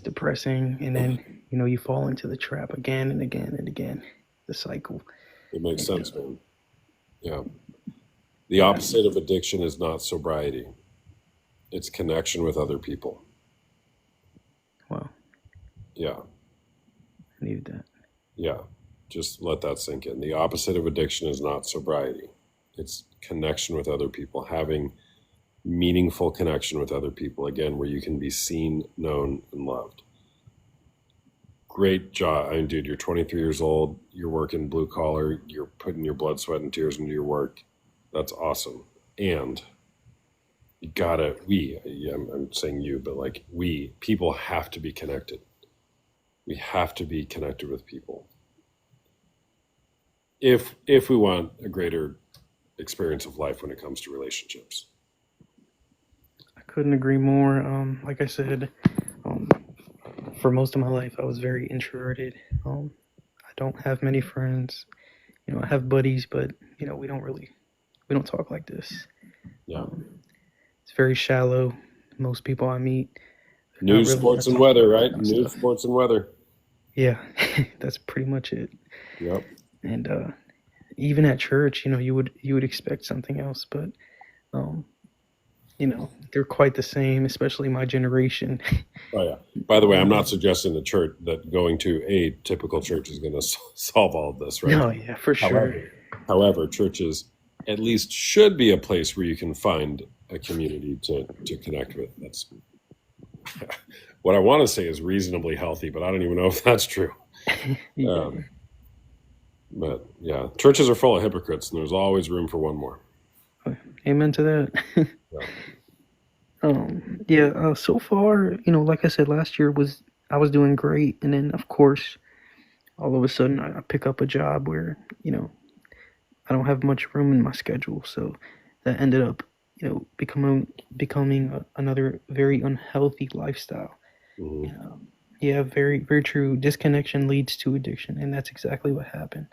depressing, and then you fall into the trap again and again and again, the cycle. It makes sense, man. Yeah. The opposite of addiction is not sobriety. It's connection with other people. Wow. Yeah. I needed that. Yeah. Just let that sink in. The opposite of addiction is not sobriety. It's connection with other people, having meaningful connection with other people, again, where you can be seen, known, and loved. Great job. I mean, dude, you're 23 years old. You're working blue collar. You're putting your blood, sweat, and tears into your work. That's awesome. And you gotta, I'm saying you, but like people have to be connected. We have to be connected with people. If we want a greater experience of life when it comes to relationships. I couldn't agree more. Like I said, for most of my life, I was very introverted. I don't have many friends. I have buddies, but we don't talk like this. Yeah. It's very shallow. Most people I meet. News, sports, and weather, right? News, sports, and weather. Yeah, that's pretty much it. Yep. And even at church, you would expect something else, but they're quite the same, especially my generation. Oh yeah. By the way, I'm not suggesting that going to a typical church is going to solve all of this, right? No, yeah, for sure. However, churches at least should be a place where you can find a community to connect with. That's what I want to say is reasonably healthy, but I don't even know if that's true. Yeah. But yeah, churches are full of hypocrites, and there's always room for one more. Amen to that. So far, like I said, last year I was doing great, and then of course, all of a sudden I pick up a job where I don't have much room in my schedule, so that ended up becoming another very unhealthy lifestyle. Mm-hmm. Yeah, very very true. Disconnection leads to addiction, and that's exactly what happened.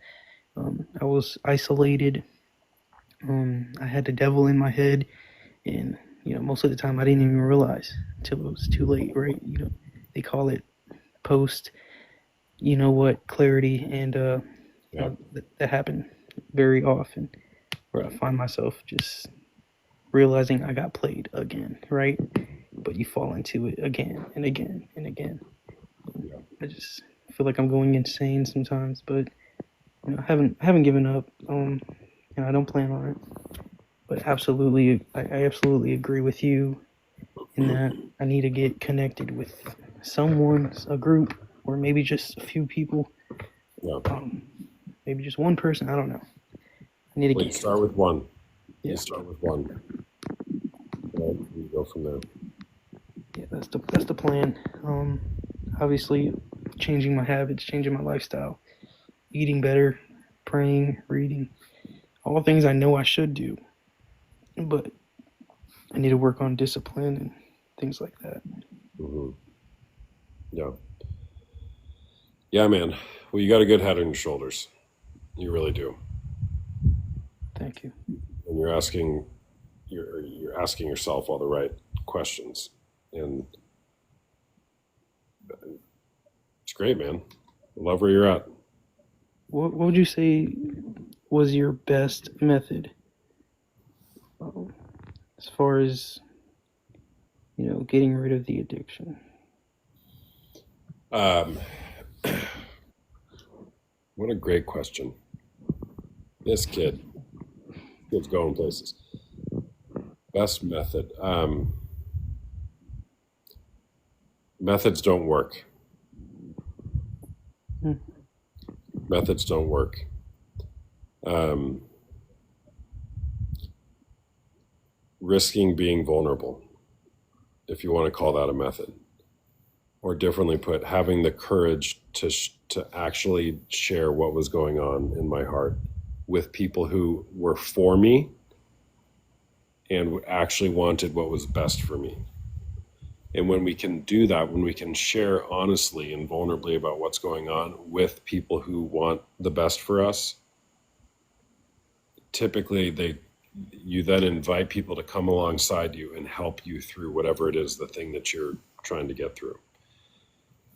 I was isolated. I had the devil in my head, and most of the time I didn't even realize until it was too late, right? They call it post, clarity, and that happened very often, where I find myself just realizing I got played again, right? But you fall into it again and again and again. I just feel like I'm going insane sometimes, but I haven't given up. And I don't plan on it. But absolutely, I absolutely agree with you in that I need to get connected with someone, a group, or maybe just a few people. Yeah. Maybe just one person. I don't know. I need to Start with one. Yeah. You start with one. And you go from there. Yeah, that's the plan. Obviously, changing my habits, changing my lifestyle, eating better, praying, reading, all things I know I should do, but I need to work on discipline and things like that. Mm-hmm. Yeah. Yeah, man. Well, you got a good head on your shoulders. You really do. Thank you. And you're asking yourself all the right questions, and it's great, man. I love where you're at. What would you say was your best method as far as getting rid of the addiction? What a great question. This kid, It's going places. Best method. Methods don't work. Hmm. Methods don't work. Risking being vulnerable, if you want to call that a method. Or differently put, having the courage to actually share what was going on in my heart with people who were for me and actually wanted what was best for me. And when we can do that, when we can share honestly and vulnerably about what's going on with people who want the best for us, typically you then invite people to come alongside you and help you through whatever it is, the thing that you're trying to get through.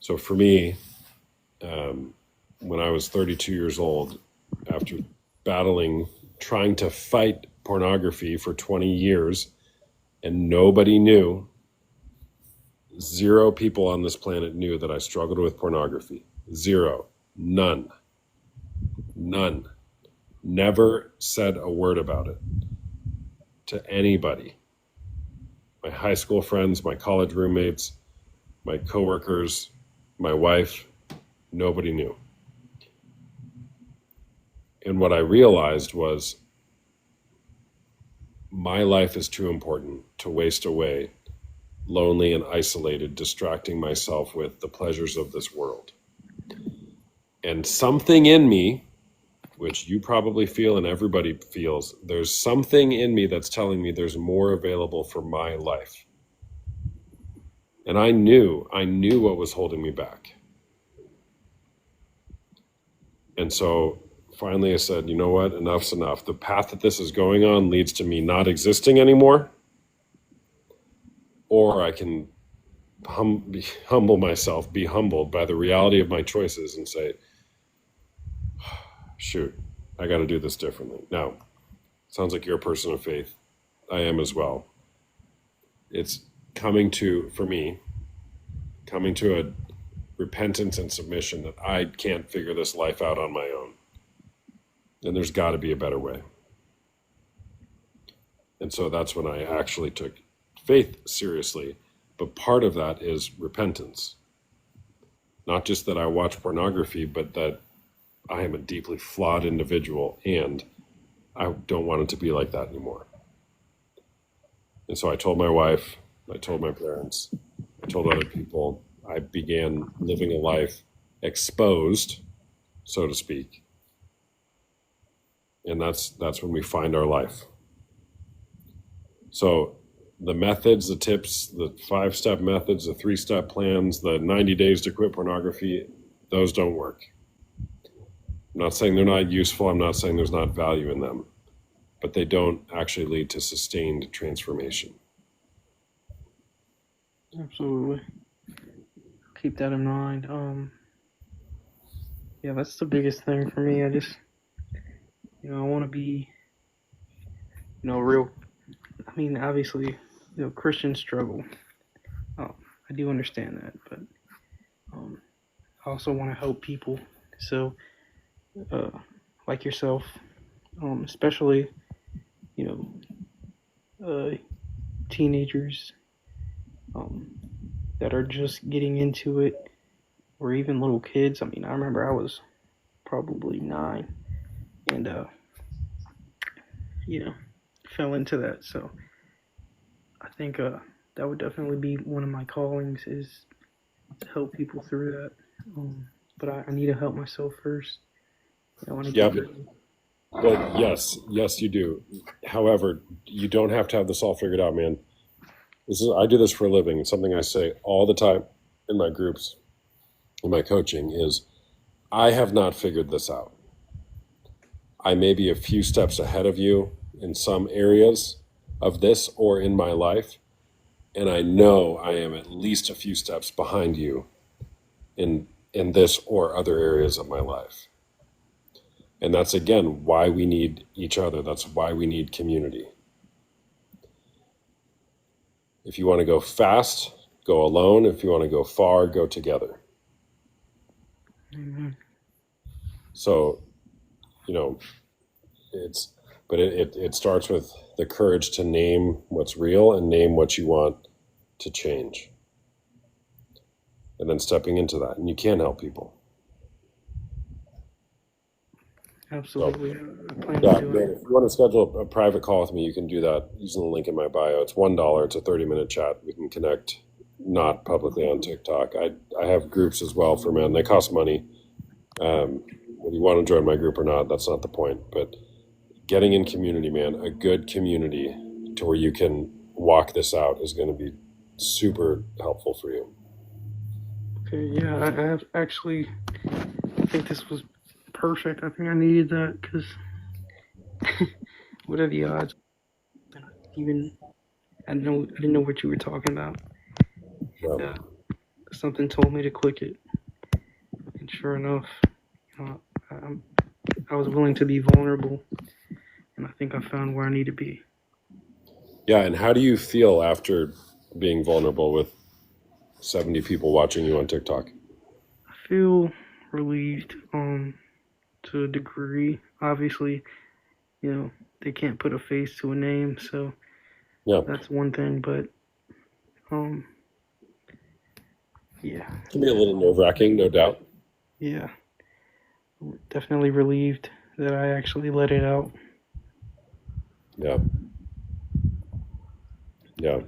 So for me, when I was 32 years old, after trying to fight pornography for 20 years, and nobody knew, 0 people on this planet knew that I struggled with pornography. 0. None. Never said a word about it to anybody. My high school friends, my college roommates, my coworkers, my wife, nobody knew. And what I realized was my life is too important to waste away, lonely and isolated, distracting myself with the pleasures of this world. And something in me, which you probably feel and everybody feels, there's something in me that's telling me there's more available for my life. And I knew what was holding me back. And so finally I said, you know what, enough's enough. The path that this is going on leads to me not existing anymore. Or I can humble myself, be humbled by the reality of my choices and say, shoot, I got to do this differently. Now, sounds like you're a person of faith. I am as well. It's coming to a repentance and submission that I can't figure this life out on my own. And there's got to be a better way. And so that's when I actually took faith seriously. But part of that is repentance. Not just that I watch pornography, but that I am a deeply flawed individual and I don't want it to be like that anymore. And so I told my wife, I told my parents, I told other people, I began living a life exposed, so to speak. And that's when we find our life. So the methods, the tips, the 5-step methods, the 3-step plans, the 90 days to quit pornography, those don't work. I'm not saying they're not useful. I'm not saying there's not value in them, but they don't actually lead to sustained transformation. Absolutely. Keep that in mind. Yeah, that's the biggest thing for me. I just, I want to be, real. I mean, obviously, Christians struggle. I do understand that, but I also want to help people. So, like yourself, especially, teenagers that are just getting into it, or even little kids. I mean, I remember I was probably 9 and, fell into that. So I think that would definitely be one of my callings, is to help people through that. But I need to help myself first. I want to Yeah, but yes, you do. However, you don't have to have this all figured out, man. I do this for a living. It's something I say all the time in my groups, in my coaching, is I have not figured this out. I may be a few steps ahead of you in some areas of this or in my life, and I know I am at least a few steps behind you in this or other areas of my life. And that's, again, why we need each other. That's why we need community. If you want to go fast, go alone. If you want to go far, go together. Mm-hmm. So, But it starts with the courage to name what's real and name what you want to change. And then stepping into that. And you can help people. Absolutely. I plan Yeah, to do it. if you want to schedule a private call with me, you can do that using the link in my bio. It's $1. It's a 30-minute chat. We can connect, not publicly on TikTok. I have groups as well for men. They cost money. Whether you want to join my group or not, that's not the point. But getting in community, man, a good community to where you can walk this out is going to be super helpful for you. Okay, yeah, I have actually, I think this was perfect. I think I needed that because what are the odds? Even I didn't know what you were talking about. Yeah. Something told me to click it, and sure enough, I was willing to be vulnerable, and I think I found where I need to be. Yeah, and how do you feel after being vulnerable with 70 people watching you on TikTok? I feel relieved, to a degree. Obviously, they can't put a face to a name, so Yeah. that's one thing. But, yeah. It can be a little nerve-wracking, no doubt. Yeah. Definitely relieved that I actually let it out. Yeah. Yeah.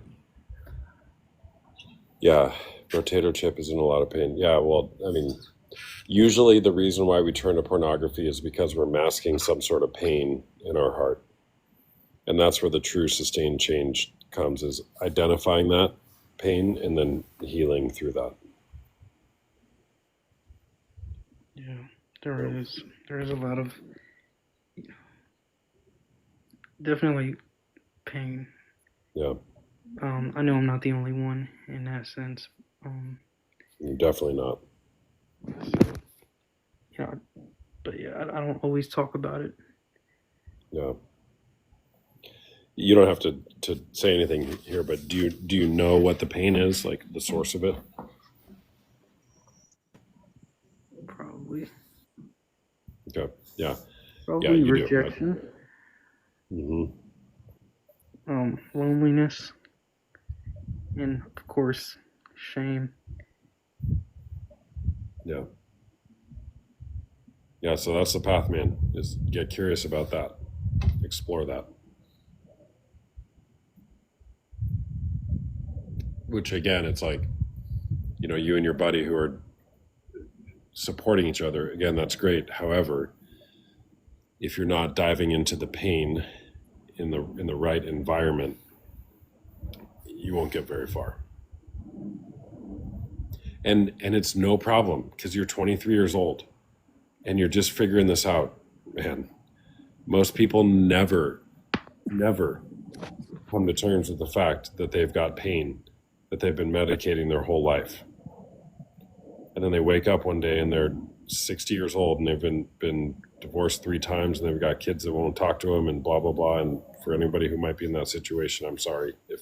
Yeah. Potato chip is in a lot of pain. Yeah, well, I mean, usually the reason why we turn to pornography is because we're masking some sort of pain in our heart. And that's where the true sustained change comes, is identifying that pain and then healing through that. Yeah, there is. There is a lot of definitely pain. Yeah. I know I'm not the only one in that sense. You're definitely not. So, but yeah, I don't always talk about it. Yeah. You don't have to say anything here, but do you know what the pain is, like the source of it? Probably. Okay. Yeah. Probably you do, rejection. Loneliness. And of course, shame. Yeah. Yeah, so that's the path, man, is get curious about that. Explore that. Which again, it's like, you and your buddy who are supporting each other, again, that's great. However, if you're not diving into the pain in the right environment, you won't get very far. And it's no problem because you're 23 years old and you're just figuring this out, man. Most people never come to terms with the fact that they've got pain that they've been medicating their whole life. And then they wake up one day and they're 60 years old and they've been divorced 3 times and they've got kids that won't talk to them and blah, blah, blah. And for anybody who might be in that situation, I'm sorry if,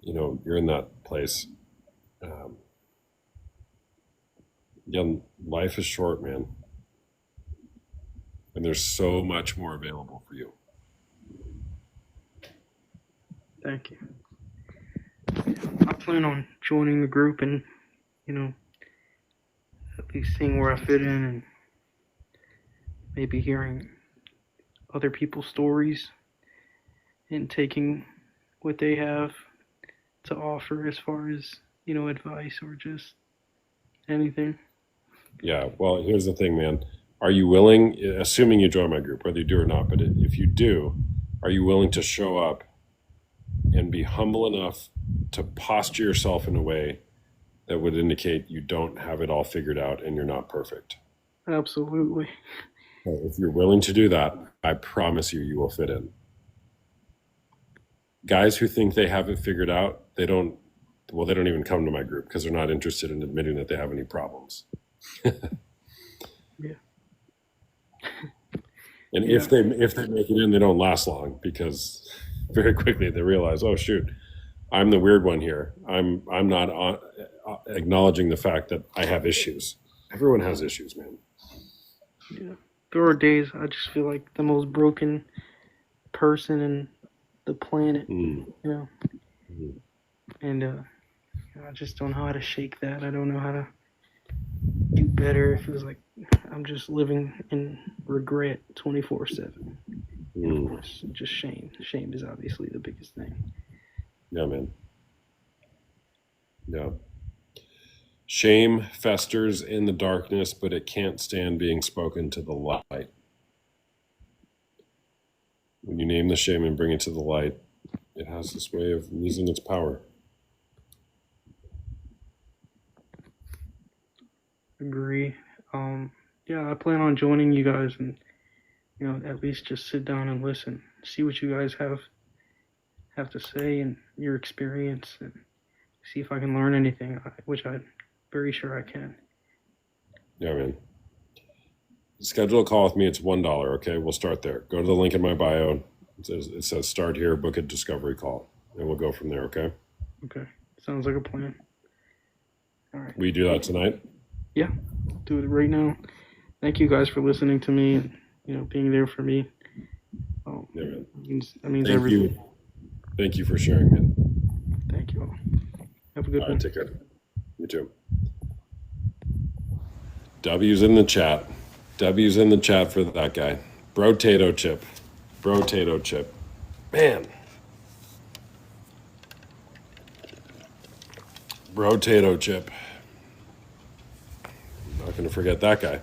you're in that place. Life is short, man. And there's so much more available for you. Thank you. I plan on joining the group and, at least seeing where I fit in and maybe hearing other people's stories and taking what they have to offer as far as, advice or just anything. Yeah, well, here's the thing, man. Are you willing, assuming you join my group, whether you do or not, but if you do, are you willing to show up and be humble enough to posture yourself in a way that would indicate you don't have it all figured out and you're not perfect? Absolutely. If you're willing to do that, I promise you will fit in. Guys who think they have it figured out, they don't even come to my group because they're not interested in admitting that they have any problems. Yeah. And if they make it in, they don't last long because very quickly they realize, oh shoot, I'm the weird one here. I'm not acknowledging the fact that I have issues. Everyone has issues, man. Yeah. there are days I just feel like the most broken person in the planet, Mm. you know. Mhm. And I just don't know how to shake that. I don't know how to do better. It feels like I'm just living in regret 24/7. And of Mm. course, just shame. Shame is obviously the biggest thing. Yeah, man. Yeah. Shame festers in the darkness, but it can't stand being spoken to the light. When you name the shame and bring it to the light, it has this way of losing its power. Agree. Yeah, I plan on joining you guys and at least just sit down and listen, see what you guys have to say and your experience, and see if I can learn anything, which I'm very sure I can. Yeah, man. Schedule a call with me. It's $1. Okay, we'll start there. Go to the link in my bio. It says start here. Book a discovery call, and we'll go from there. Okay. Okay, sounds like a plan. All right. We do that tonight. Yeah, do it right now. Thank you guys for listening to me and being there for me. Yeah, man. That means Thank everything. you. Thank you for sharing, man. Thank you all. Have a good All one. right, take care. You too. W's in the chat. W's in the chat for that guy. Brotato chip. Brotato chip. Man. Brotato chip. I'm not going to forget that guy.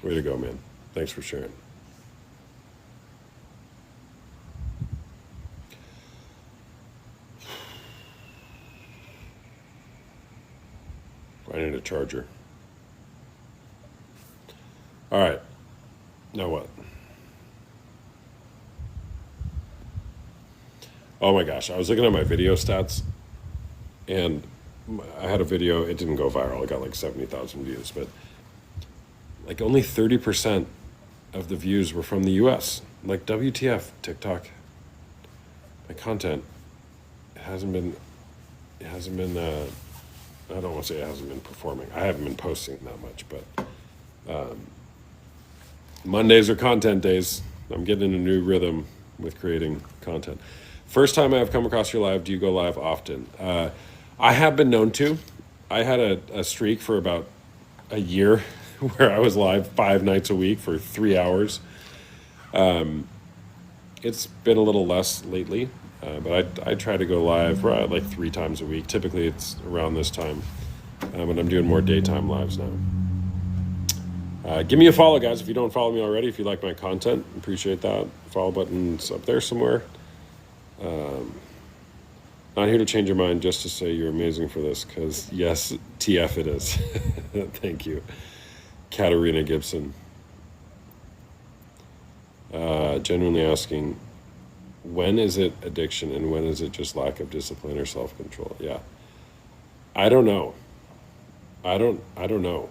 Way to go, man. Thanks for sharing. I need a charger. All right. Now what? Oh my gosh. I was looking at my video stats and I had a video. It didn't go viral. It got like 70,000 views, but like only 30% of the views were from the US. Like WTF, TikTok. My content hasn't been, I don't want to say it hasn't been performing. I haven't been posting that much, but Mondays are content days. I'm getting in a new rhythm with creating content. First time I have come across your live, do you go live often? I have been known to. I had a streak for about a year where I was live 5 nights a week for 3 hours. It's been a little less lately, but I try to go live like 3 times a week. Typically it's around this time, but I'm doing more daytime lives now. Give me a follow, guys, if you don't follow me already. If you like my content, appreciate that. Follow button's up there somewhere. Not here to change your mind, just to say you're amazing for this, because yes, TF it is. Thank you. Katarina Gibson. Genuinely asking, when is it addiction and when is it just lack of discipline or self-control? Yeah. I don't know. I don't know.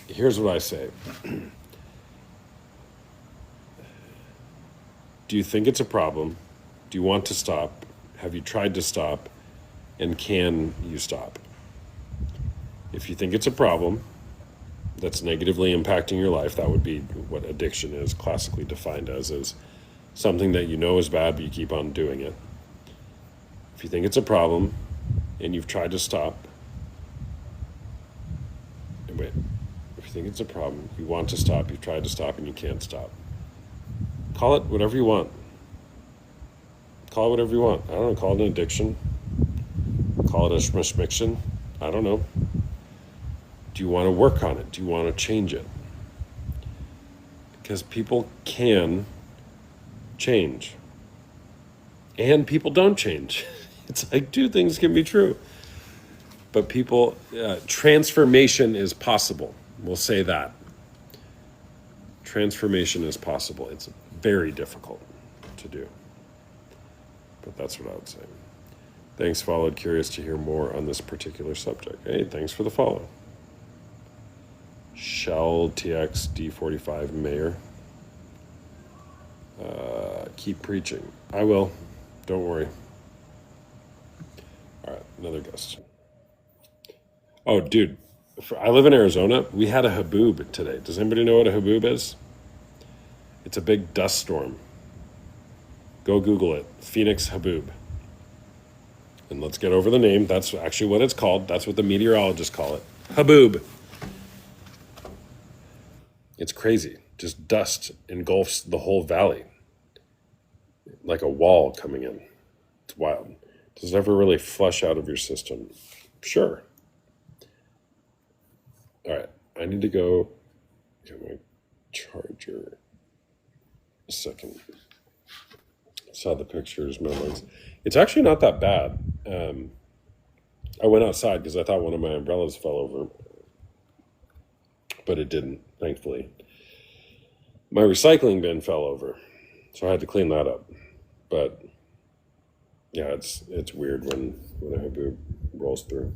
Here's what I say. Do you think it's a problem? Do you want to stop? Have you tried to stop? And can you stop? If you think it's a problem that's negatively impacting your life, that would be what addiction is classically defined as, is something that you know is bad, but you keep on doing it. If you think it's a problem and you've tried to stop, wait, if you think it's a problem, you want to stop, you've tried to stop and you can't stop, call it whatever you want. Call it whatever you want. I don't know, call it an addiction. Call it a schmishmiction. I don't know. Do you want to work on it? Do you want to change it? Because people can change. And people don't change. It's like two things can be true. But people, transformation is possible. We'll say that. Transformation is possible. It's very difficult to do. But that's what I would say. Thanks, followed. Curious to hear more on this particular subject. Hey, thanks for the follow. Shell TX D45 Mayor. Keep preaching. I will. Don't worry. All right, another guest. Oh, dude, I live in Arizona. We had a haboob today. Does anybody know what a haboob is? It's a big dust storm. Go Google it. Phoenix haboob. And let's get over the name. That's actually what it's called. That's what the meteorologists call it. Haboob. It's crazy. Just dust engulfs the whole valley. Like a wall coming in. It's wild. Does it ever really flush out of your system? Sure. All right. I need to go get my charger. A second. Saw the pictures, memories. It's actually not that bad. I went outside because I thought one of my umbrellas fell over, but it didn't, thankfully. My recycling bin fell over, so I had to clean that up. But yeah, it's weird when a haboob rolls through.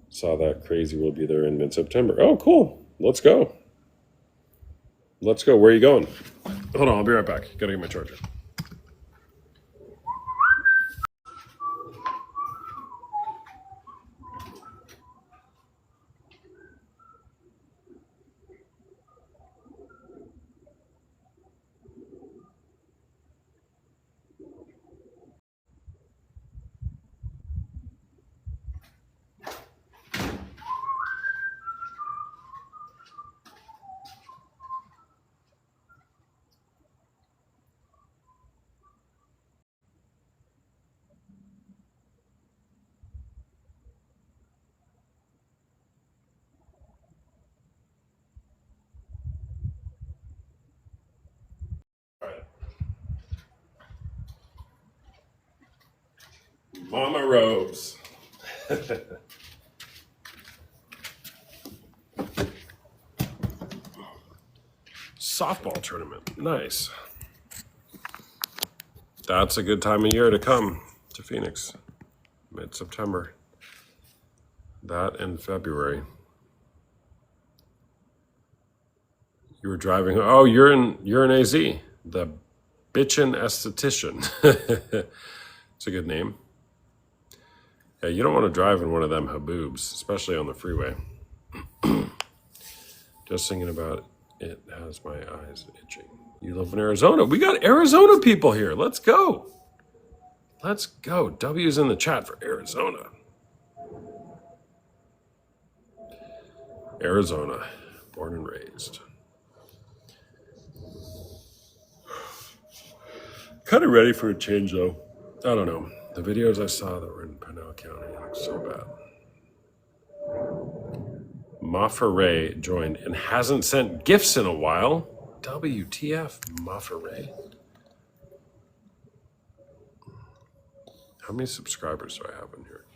Saw that crazy. We'll be there in mid-September. Oh, cool. Let's go. Let's go. Where are you going? Hold on, I'll be right back. Gotta get my charger. All right. Mama robes. Softball tournament. Nice. That's a good time of year to come to Phoenix. Mid-September. That and February. You were driving. Oh, you're in AZ. The Bitchin' Esthetician. It's a good name. Yeah, you don't want to drive in one of them haboobs, especially on the freeway. Just thinking about it has my eyes itching. You live in Arizona. We got Arizona people here. Let's go. Let's go. W's in the chat for Arizona. Arizona, born and raised. Kind of ready for a change, though. I don't know. The videos I saw that were in Pinal County look so bad. Maferay joined and hasn't sent gifts in a while. WTF, Maferay. How many subscribers do I have in here?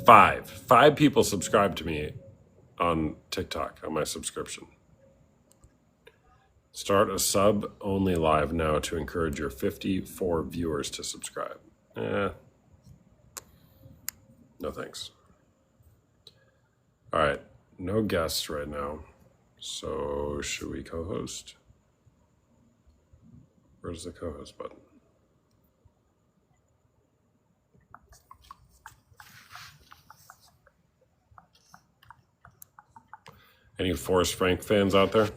5. 5 people subscribe to me on TikTok on my subscription. Start a sub-only live now to encourage your 54 viewers to subscribe. No thanks. All right, no guests right now. So should we co-host? Where's the co-host button? Any Forrest Frank fans out there?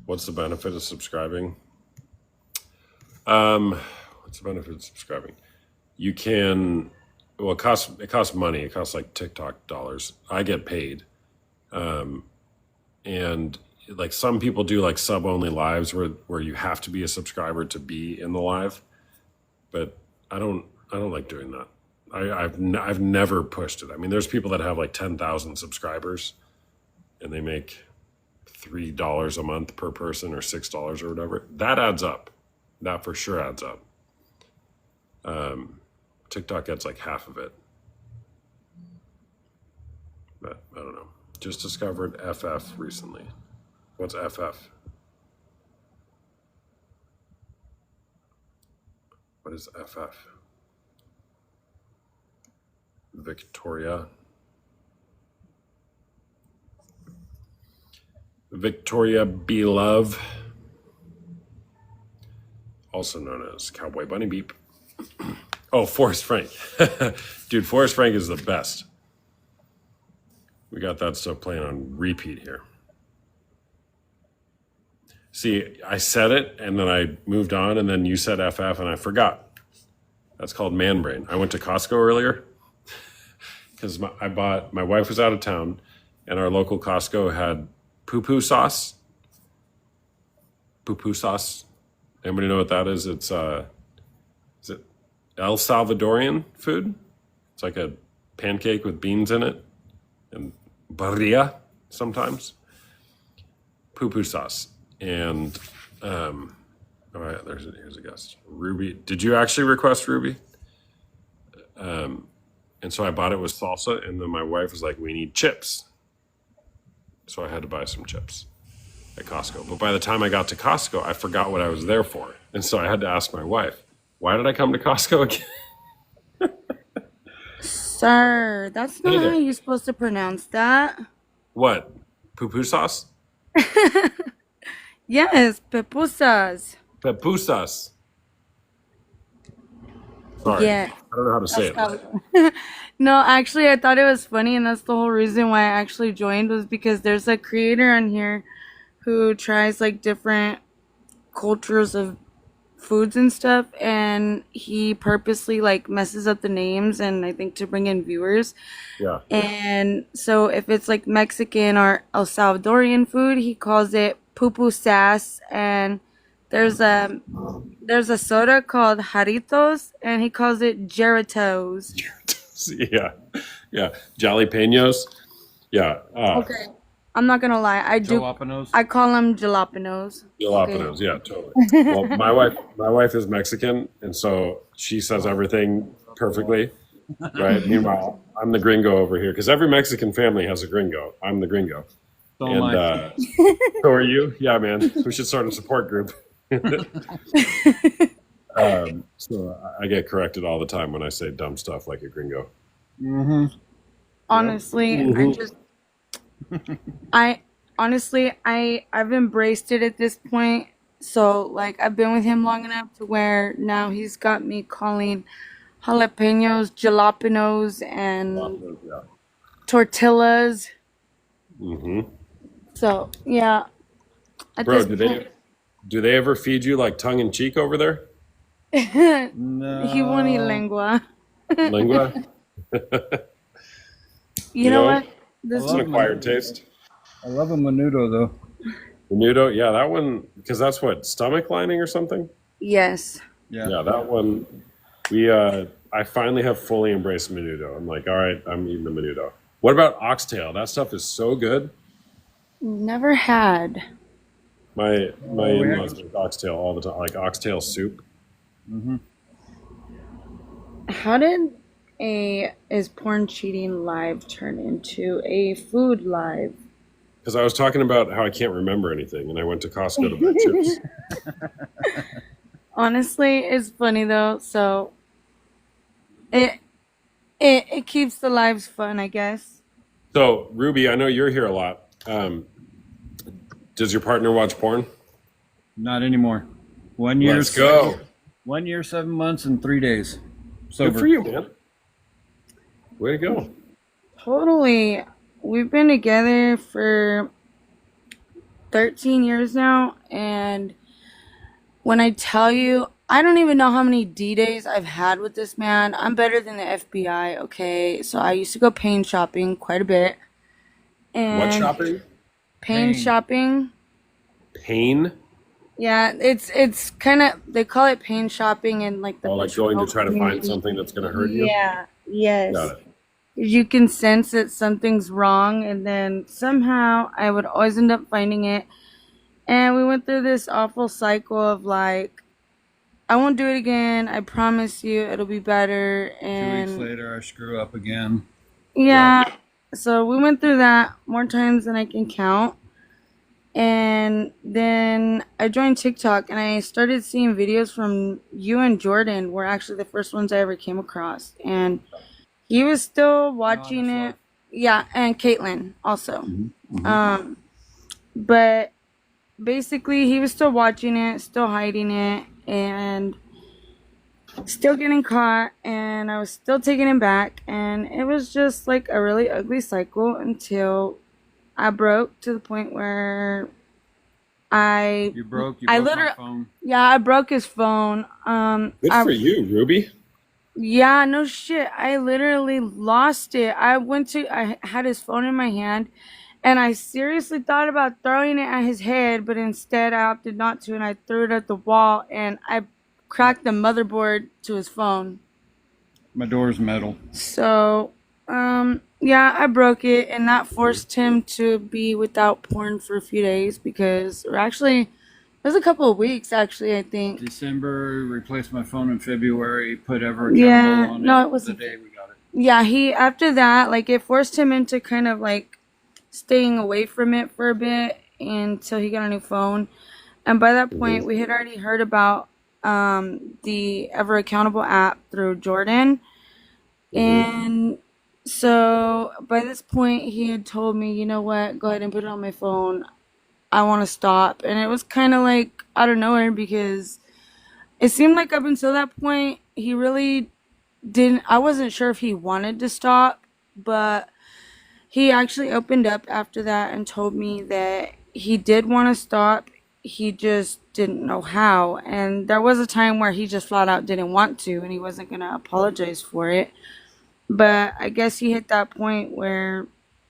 What's the benefit of subscribing? What's the benefit of subscribing? You can, well, it costs money. It costs like TikTok dollars. I get paid. And like some people do like sub-only lives where you have to be a subscriber to be in the live. But I don't like doing that. I've never pushed it. I mean, there's people that have like 10,000 subscribers and they make $3 a month per person or $6 or whatever. That adds up. That for sure adds up. TikTok gets like half of it. But I don't know. Just discovered FF recently. What's FF? What is FF? Victoria. Victoria Belove. also known as Cowboy Bunny Beep. Oh, Forrest Frank. Dude, Forrest Frank is the best. We got that stuff playing on repeat here. See, I said it and then I moved on and then you said FF and I forgot. That's called man brain. I went to Costco earlier because my wife was out of town and our local Costco had poo-poo sauce. Poo-poo sauce. Anybody know what that is? It's is it El Salvadorian food? It's like a pancake with beans in it and barilla sometimes. Poo-poo sauce. And all right, here's a guest. Ruby, did you actually request Ruby? And so I bought it with salsa, and then my wife was like, "We need chips," so I had to buy some chips at Costco. But by the time I got to Costco, I forgot what I was there for, and so I had to ask my wife, "Why did I come to Costco again?" Sir, that's not how you're supposed to pronounce that. What? Poo-poo sauce? Yes, pupusas. Pupusas. Sorry, Yeah. I don't know how to say it. No, actually, I thought it was funny, and that's the whole reason why I actually joined was because there's a creator on here who tries like different cultures of foods and stuff, and he purposely like messes up the names, and I think to bring in viewers. Yeah. And so if it's like Mexican or El Salvadorian food, he calls it pupusas, and there's a soda called Jarritos, and he calls it Geratos. yeah. Jalapenos. Yeah. Okay, I'm not gonna lie, I call them jalapenos. Jalapenos. Okay. Yeah, totally. Well, my wife is Mexican, and so she says everything perfectly, right? Meanwhile, I'm the gringo over here because every Mexican family has a gringo. I'm the gringo. So am I. So are you? Yeah, man. We should start a support group. So I get corrected all the time when I say dumb stuff like a gringo. Honestly, I've embraced it at this point. So like I've been with him long enough to where now he's got me calling jalapenos, jalapenos, and tortillas. So yeah. At Bro, this do they ever feed you like tongue in cheek over there? No. He won't eat lengua. Lingua? You know what? This It's an acquired taste. I love a menudo though. Menudo, yeah, that one, because that's what, stomach lining or something? Yes. Yeah, that one, I finally have fully embraced menudo. I'm like, all right, I'm eating the menudo. What about oxtail? That stuff is so good. Never had. My in-laws make oxtail all the time, like oxtail soup. How did Is Porn Cheating Live turn into a food live? Because I was talking about how I can't remember anything, and I went to Costco to buy chips. Honestly, it's funny though, so it keeps the lives fun, I guess. So, Ruby, I know you're here a lot. Does your partner watch porn? Not anymore. 1 year. Let's go. 1 year, 7 months, and 3 days. Sober. Good for you, man. Way to go. Totally. We've been together for 13 years now, and when I tell you, I don't even know how many D-days I've had with this man. I'm better than the FBI, okay? So I used to go pain shopping quite a bit. And What shopping? Pain shopping. Pain? Yeah, it's kind of, they call it pain shopping in like the Oh, like going to Latino try to find community. something that's going to hurt you? Yeah, yes. Got it. You can sense that something's wrong, and then somehow I would always end up finding it. And we went through this awful cycle of like, I won't do it again. I promise you it'll be better. 2 And weeks later, I screw up again. yeah, so we went through that more times than I can count. And then I joined TikTok and I started seeing videos from you and Jordan were actually the first ones I ever came across. And he was still watching it. Yeah, and Caitlin also. But basically he was still watching it, still hiding it. and still getting caught, and I was still taking him back, and it was just like a really ugly cycle until I broke to the point where I You broke I my literally phone. yeah, I broke his phone. Good I for you, Ruby. Yeah, no shit. I literally lost it. I had his phone in my hand, and I seriously thought about throwing it at his head, but instead I opted not to, and I threw it at the wall, and I cracked the motherboard to his phone. My door's metal. So, yeah, I broke it, and that forced him to be without porn for a few days because, or actually, it was a couple of weeks, actually, I think. December, replaced my phone in February, put Ever Yeah, Accountable on no, it it was the day we got it. Yeah, after that, like, it forced him into kind of like staying away from it for a bit until he got a new phone. And by that point, we had already heard about the Ever Accountable app through Jordan. And so by this point, he had told me, you know what, go ahead and put it on my phone. I want to stop. And it was kind of like out of nowhere because it seemed like up until that point, he really didn't. I wasn't sure if he wanted to stop, but he actually opened up after that and told me that he did want to stop. He just didn't know how. And there was a time where he just flat out didn't want to and he wasn't going to apologize for it. But I guess he hit that point where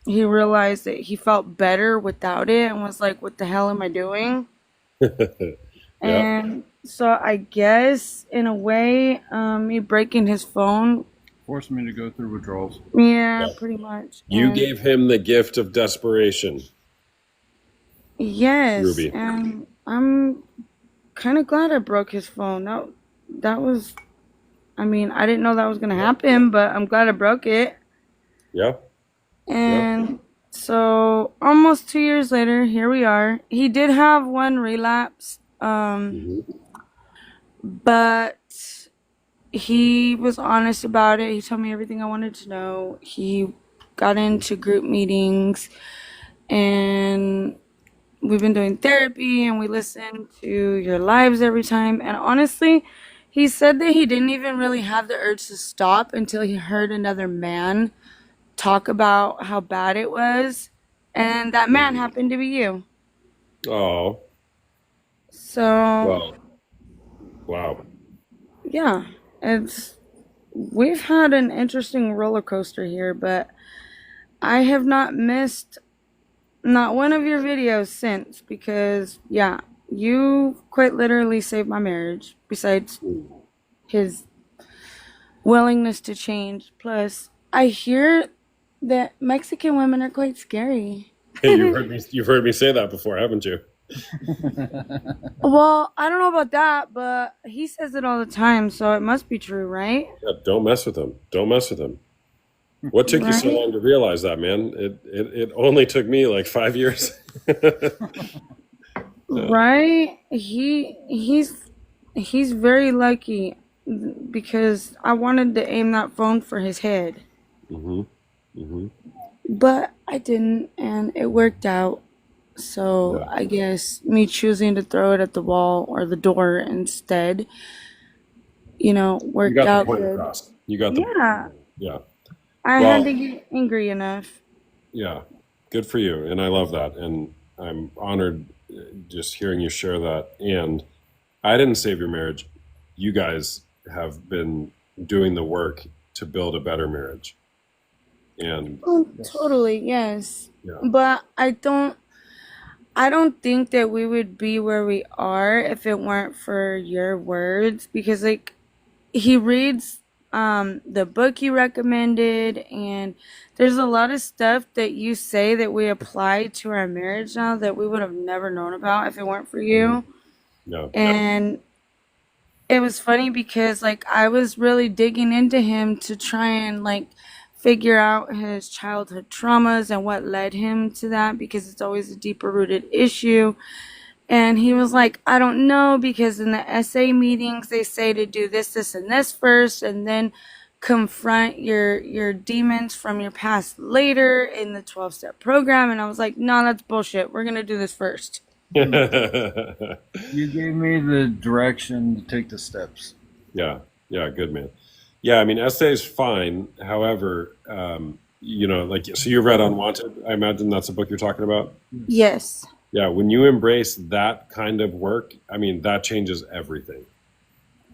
he realized that he felt better without it and was like, what the hell am I doing? And so I guess in a way, me breaking his phone, Forced me to go through withdrawals. yeah, pretty much. You And gave him the gift of desperation. yes, Ruby. and I'm kind of glad I broke his phone. That was, I mean, I didn't know that was gonna happen, but I'm glad I broke it. Yeah. And so almost 2 years later, here we are. He did have one relapse, but he was honest about it. He told me everything I wanted to know. He got into group meetings, and we've been doing therapy, and we listen to your lives every time. And honestly, he said that he didn't even really have the urge to stop until he heard another man talk about how bad it was. And that man happened to be you. Oh, So, wow. yeah, we've had an interesting roller coaster here, but I have not missed not one of your videos since because, yeah, you quite literally saved my marriage besides his willingness to change. Plus, I hear that Mexican women are quite scary. Hey, you've heard me say that before, haven't you? Well, I don't know about that, but he says it all the time, so it must be true, right? Yeah, don't mess with him. Don't mess with him. What took you so Right? long to realize that, man? It only took me like 5 years. Right? He's very lucky because I wanted to aim that phone for his head, but I didn't, and it worked out. So Yeah. I guess me choosing to throw it at the wall or the door instead, You worked got the out point good. across. You got the Yeah, yeah. I Well, had to get angry enough. yeah. Good for you, and I love that, and I'm honored just hearing you share that. And I didn't save your marriage. You guys have been doing the work to build a better marriage, and Oh, totally, yes. yeah. But I don't think that we would be where we are if it weren't for your words because like he reads the book you recommended and there's a lot of stuff that you say that we apply to our marriage now that we would have never known about if it weren't for you. Yeah. And it was funny because like I was really digging into him to try and like figure out his childhood traumas and what led him to that because it's always a deeper rooted issue. And he was like, I don't know, because in the SA meetings, they say to do this, this, and this first, and then confront your demons from your past later in the 12-step program. And I was like, no, that's bullshit. We're going to do this first. You gave me the direction to take the steps. Yeah, yeah, good man. Yeah, I mean, essay's fine. However, like, so you read Unwanted. I imagine that's a book you're talking about. Yes. Yeah, when you embrace that kind of work, I mean, that changes everything.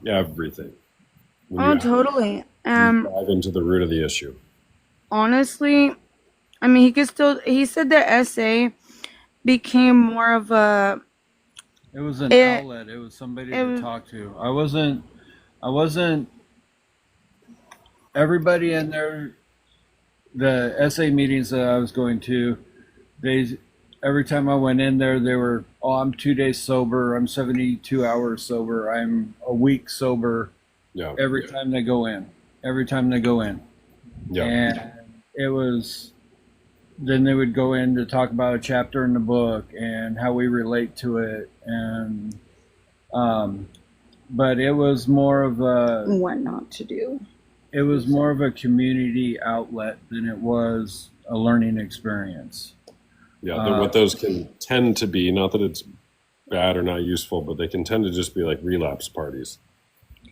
Everything. When Oh, you totally. dive into the root of the issue. Honestly, I mean, he said the essay became more of a, It was an it, outlet. It was somebody it to was, talk to. I wasn't everybody in there, the essay meetings that I was going to, every time I went in there, they were, oh, I'm 2 days sober, I'm 72 hours sober, I'm a week sober. Yeah. Every time they go in. Yeah. And it was, then they would go in to talk about a chapter in the book and how we relate to it. And, but it was more of what not to do. It was more of a community outlet than it was a learning experience. Yeah, what those can tend to be, not that it's bad or not useful, but they can tend to just be like relapse parties.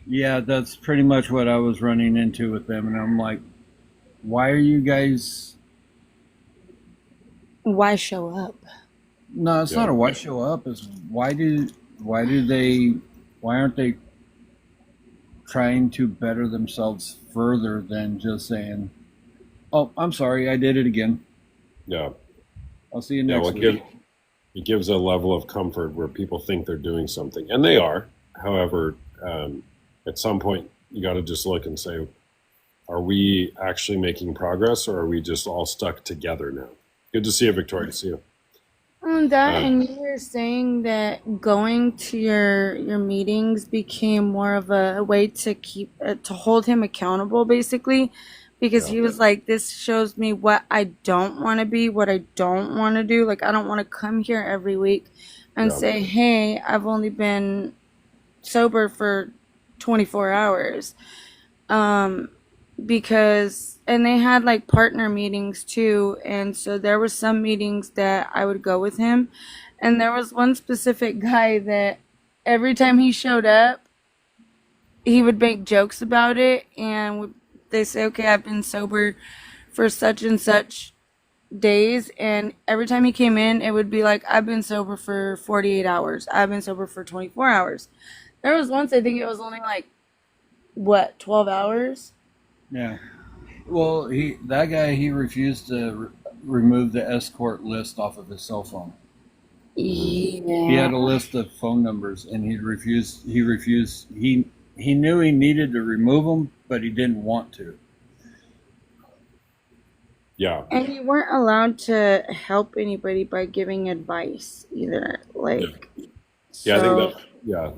Yeah, that's pretty much what I was running into with them. And I'm like, why are you guys... Why show up? No, it's not a why show up. It's why aren't they trying to better themselves further than just saying, oh, I'm sorry, I did it again. Yeah. I'll see you next week. It gives a level of comfort where people think they're doing something, and they are. However, at some point, you got to just look and say, are we actually making progress, or are we just all stuck together now? Good to see you, Victoria. See you. And you were saying that going to your meetings became more of a way to keep to hold him accountable, basically, because he was like, this shows me what I don't want to be, what I don't want to do. Like, I don't want to come here every week and say, hey, I've only been sober for 24 hours. Because, and they had like partner meetings too. And so there were some meetings that I would go with him. And there was one specific guy that every time he showed up, he would make jokes about it. And they say, okay, I've been sober for such and such days. And every time he came in, it would be like, I've been sober for 48 hours. I've been sober for 24 hours. There was once, I think it was only like, 12 hours? Yeah. Well, that guy refused to remove the escort list off of his cell phone. Yeah. He had a list of phone numbers, and he refused. He knew he needed to remove them, but he didn't want to. Yeah. And you weren't allowed to help anybody by giving advice either. Like, yeah, I think that. Yeah,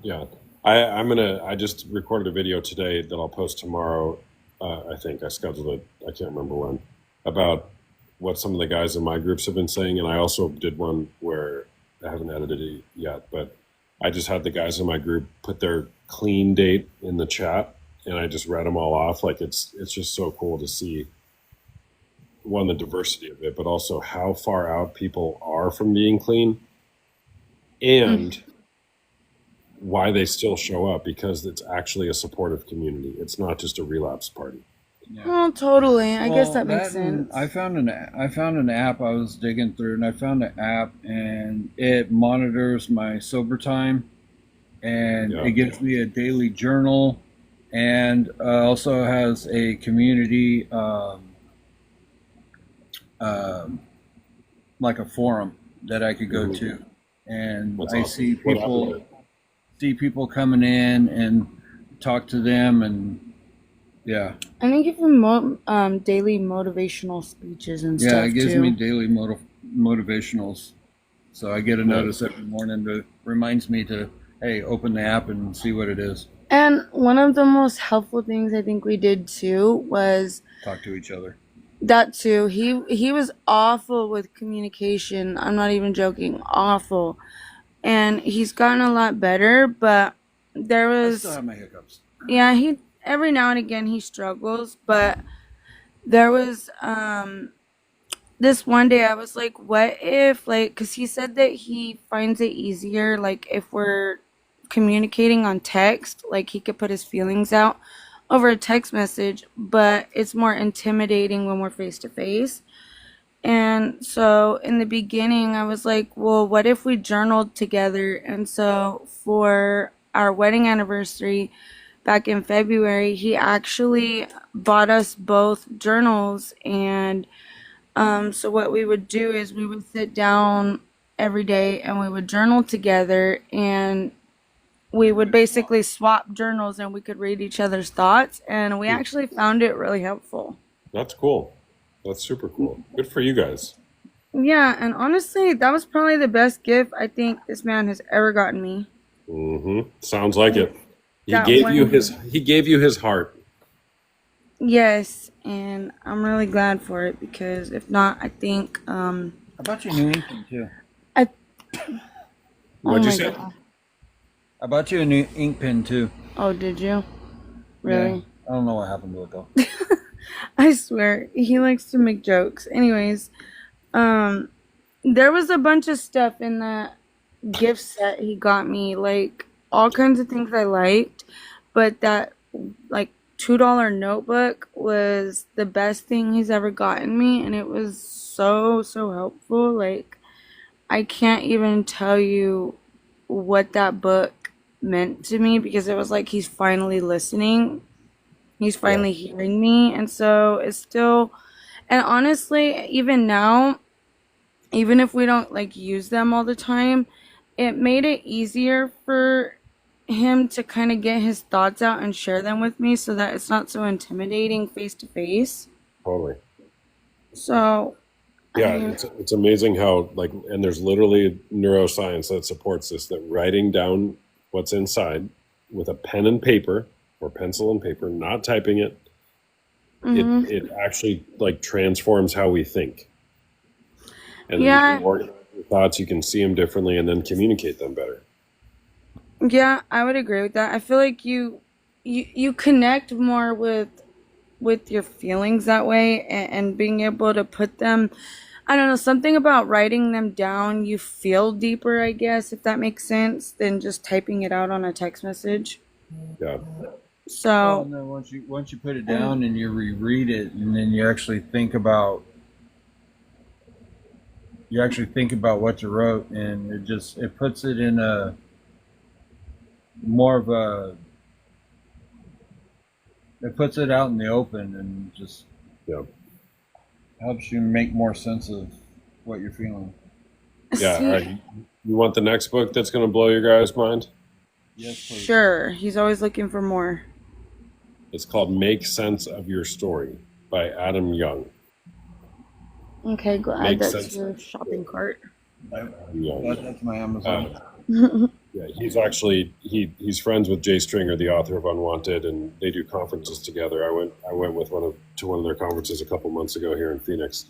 yeah. I just recorded a video today that I'll post tomorrow. I think I scheduled it. I can't remember when, about what some of the guys in my groups have been saying. And I also did one where I haven't edited it yet, but I just had the guys in my group put their clean date in the chat, and I just read them all off. Like, it's just so cool to see, one, the diversity of it, but also how far out people are from being clean, and why they still show up, because it's actually a supportive community. It's not just a relapse party. Yeah. Oh, totally. I guess that makes sense. I found an app. I was digging through, and I found an app, and it monitors my sober time, and it gives me a daily journal, and also has a community, like a forum that I could go to, and I see people coming in and talk to them, and yeah. I think even daily motivational speeches and stuff. Yeah, it gives too. me daily motivationals. So I get a notice every morning that reminds me to, hey, open the app and see what it is. And one of the most helpful things I think we did too was talk to each other. That too. He was awful with communication. I'm not even joking. Awful. And he's gotten a lot better, but there was... I still have my hiccups. Yeah, every now and again he struggles, but there was this one day I was like, what if, like, because he said that he finds it easier, like, if we're communicating on text, like, he could put his feelings out over a text message, but it's more intimidating when we're face to face. And so in the beginning, I was like, well, what if we journaled together? And so for our wedding anniversary back in February, he actually bought us both journals. And so what we would do is we would sit down every day and we would journal together, and we would basically swap journals and we could read each other's thoughts. And we actually found it really helpful. That's cool. That's super cool. Good for you guys. Yeah, and honestly, that was probably the best gift I think this man has ever gotten me. Mm-hmm. Sounds like it. He That gave you one- his heart. Yes, and I'm really glad for it, because if not, I think How about you, New England too? I What'd you my say? God. I bought you a new ink pen too. Oh, did you? Really? Yeah. I don't know what happened to it though. I swear, he likes to make jokes. Anyways, there was a bunch of stuff in that gift set he got me, like all kinds of things I liked, but that like $2 notebook was the best thing he's ever gotten me, and it was so helpful. Like, I can't even tell you what that book meant to me, because it was like he's finally listening. He's finally hearing me. And so it's still, and honestly, even now, even if we don't like use them all the time, it made it easier for him to kind of get his thoughts out and share them with me, so that it's not so intimidating face to face. Totally. So Yeah, I mean, it's amazing how, like, and there's literally neuroscience that supports this, that writing down what's inside with a pen and paper or pencil and paper, not typing it, it actually like transforms how we think. And Yeah. you can organize your thoughts, you can see them differently, and then communicate them better. yeah, I would agree with that. I feel like you connect more with your feelings that way, and being able to put them, I don't know, something about writing them down, you feel deeper, I guess, if that makes sense, than just typing it out on a text message. Yeah. So And then once you put it down and you reread it, and then you actually think about what you wrote, and it puts it in a more of a, it puts it out in the open, and just Yeah. helps you make more sense of what you're feeling. Yeah. see, All right. You want the next book that's going to blow your guys' mind? Yes, please. sure, he's always looking for more. It's called Make Sense of Your Story by Adam Young. Okay, go add Makes that sense. to your shopping cart. Young. That's my Amazon. Yeah, he's actually he's friends with Jay Stringer, the author of Unwanted, and they do conferences together. I went with to one of their conferences a couple months ago here in Phoenix,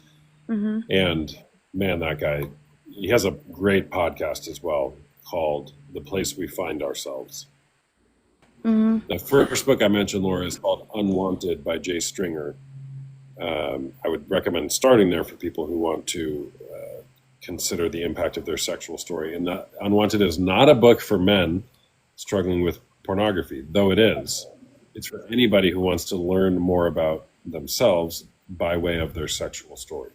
and man, that guy, he has a great podcast as well called The Place We Find Ourselves. The first book I mentioned, Laura, is called Unwanted by Jay Stringer. I would recommend starting there for people who want to consider the impact of their sexual story. And Unwanted is not a book for men struggling with pornography, though it is. It's for anybody who wants to learn more about themselves by way of their sexual story.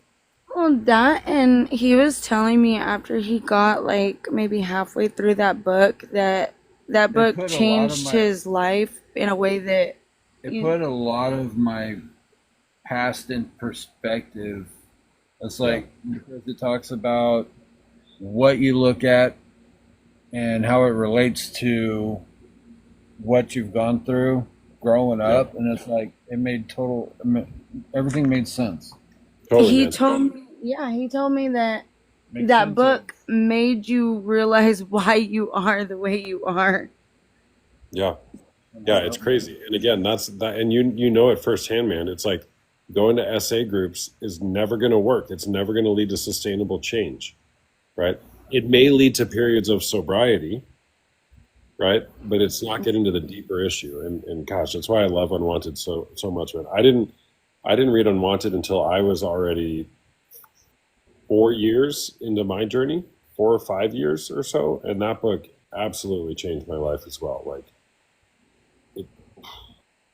Well, that, and he was telling me after he got like maybe halfway through that book, that put a book lot of changed my- his life in a way that It you- put a lot of my past in perspective. It's like, because it talks about what you look at and how it relates to what you've gone through growing up, and it's like everything made sense. Totally, he man. told me that Makes that sense book made you realize why you are the way you are. Yeah. Yeah, it's crazy. And again, that's that, and you know it firsthand, man. It's like going to SA groups is never going to work. It's never going to lead to sustainable change, right? It may lead to periods of sobriety, right? But it's not getting to the deeper issue. And gosh, that's why I love Unwanted so much, man. I didn't read Unwanted until I was already 4 years into my journey, 4 or 5 years or so, and that book absolutely changed my life as well. Like, it,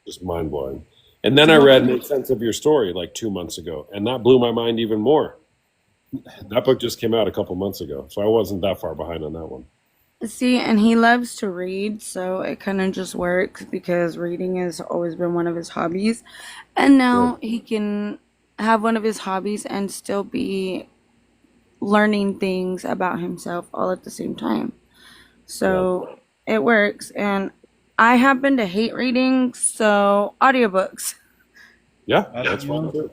just mind blowing. And then I read Make Sense of Your Story like 2 months ago, and that blew my mind even more. That book just came out a couple months ago, so I wasn't that far behind on that one. See, and he loves to read, so it kind of just works because reading has always been one of his hobbies. And now he can have one of his hobbies and still be learning things about himself all at the same time. So it works. And I happen to hate reading, so audiobooks. Yeah, that's fun too.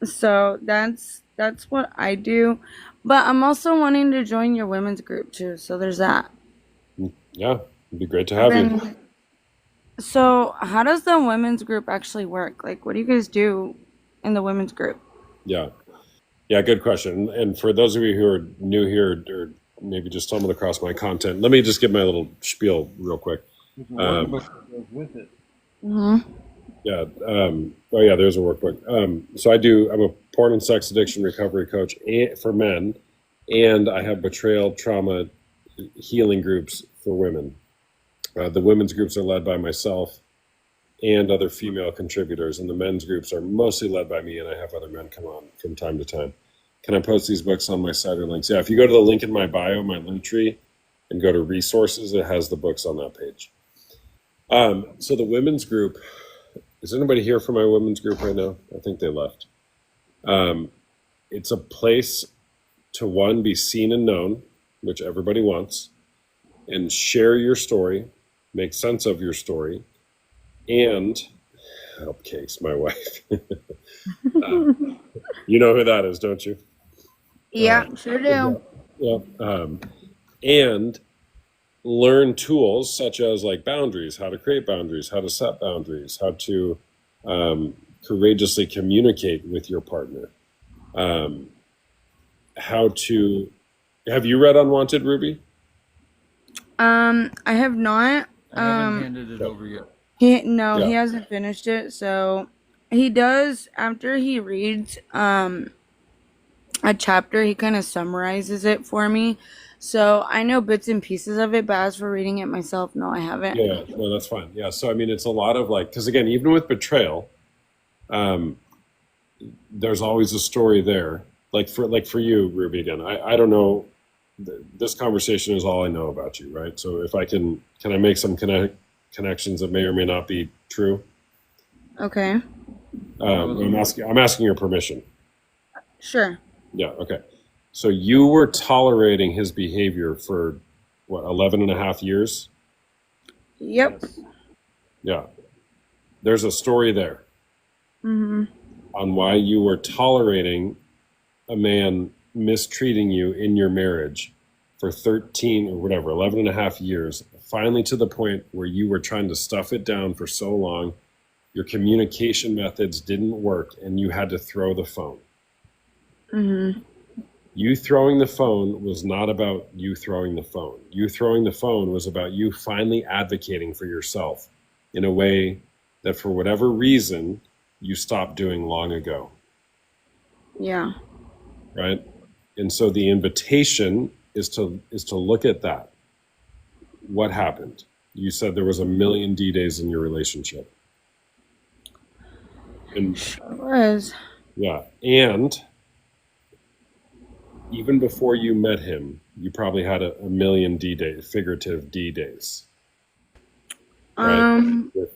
So that's what I do. But I'm also wanting to join your women's group too. So there's that. Yeah, it'd be great to have you. So how does the women's group actually work? Like, what do you guys do in the women's group? Yeah, good question. And for those of you who are new here or maybe just stumbled across my content, let me just give my little spiel real quick. With it. Mm-hmm. Yeah. Oh, yeah. There's a workbook. So I'm a porn and sex addiction recovery coach for men, and I have betrayal trauma healing groups for women. The women's groups are led by myself and other female contributors, and the men's groups are mostly led by me, and I have other men come on from time to time. Can I post these books on my site or links? Yeah. If you go to the link in my bio, my link tree, and go to resources, it has the books on that page. So the women's group. Is anybody here for my women's group right now? I think they left. It's a place to, one, be seen and known, which everybody wants, and share your story, make sense of your story, and help Cakes, my wife. You know who that is, don't you? Yeah, sure do. Yeah. And learn tools such as like boundaries, how to create boundaries, how to set boundaries, how to courageously communicate with your partner. Have you read Unwanted, Ruby? I have not. I haven't handed it over yet. He Yeah. hasn't finished it. So he does, after he reads a chapter, he kind of summarizes it for me. So I know bits and pieces of it, but as for reading it myself, no, I haven't. Yeah, no, that's fine. Yeah, so I mean, it's a lot of like, because again, even with betrayal, there's always a story there. Like for you, Ruby, again, I don't know. This conversation is all I know about you, right? So if I can I make some connections that may or may not be true? Okay. I'm asking your permission. Sure. Yeah. Okay. So you were tolerating his behavior for what, 11 and a half years? Yep. Yeah. There's a story there Mm-hmm. on why you were tolerating a man mistreating you in your marriage for 13 or whatever, 11 and a half years, finally to the point where you were trying to stuff it down for so long, your communication methods didn't work, and you had to throw the phone. Mm-hmm. You throwing the phone was not about you throwing the phone. You throwing the phone was about you finally advocating for yourself in a way that for whatever reason you stopped doing long ago. Yeah. Right? And so the invitation is to look at that. What happened? You said there was 1,000,000 D-days in your relationship. And Sure was. yeah, and even before you met him, you probably had 1,000,000 D-days, figurative D-days. Right? With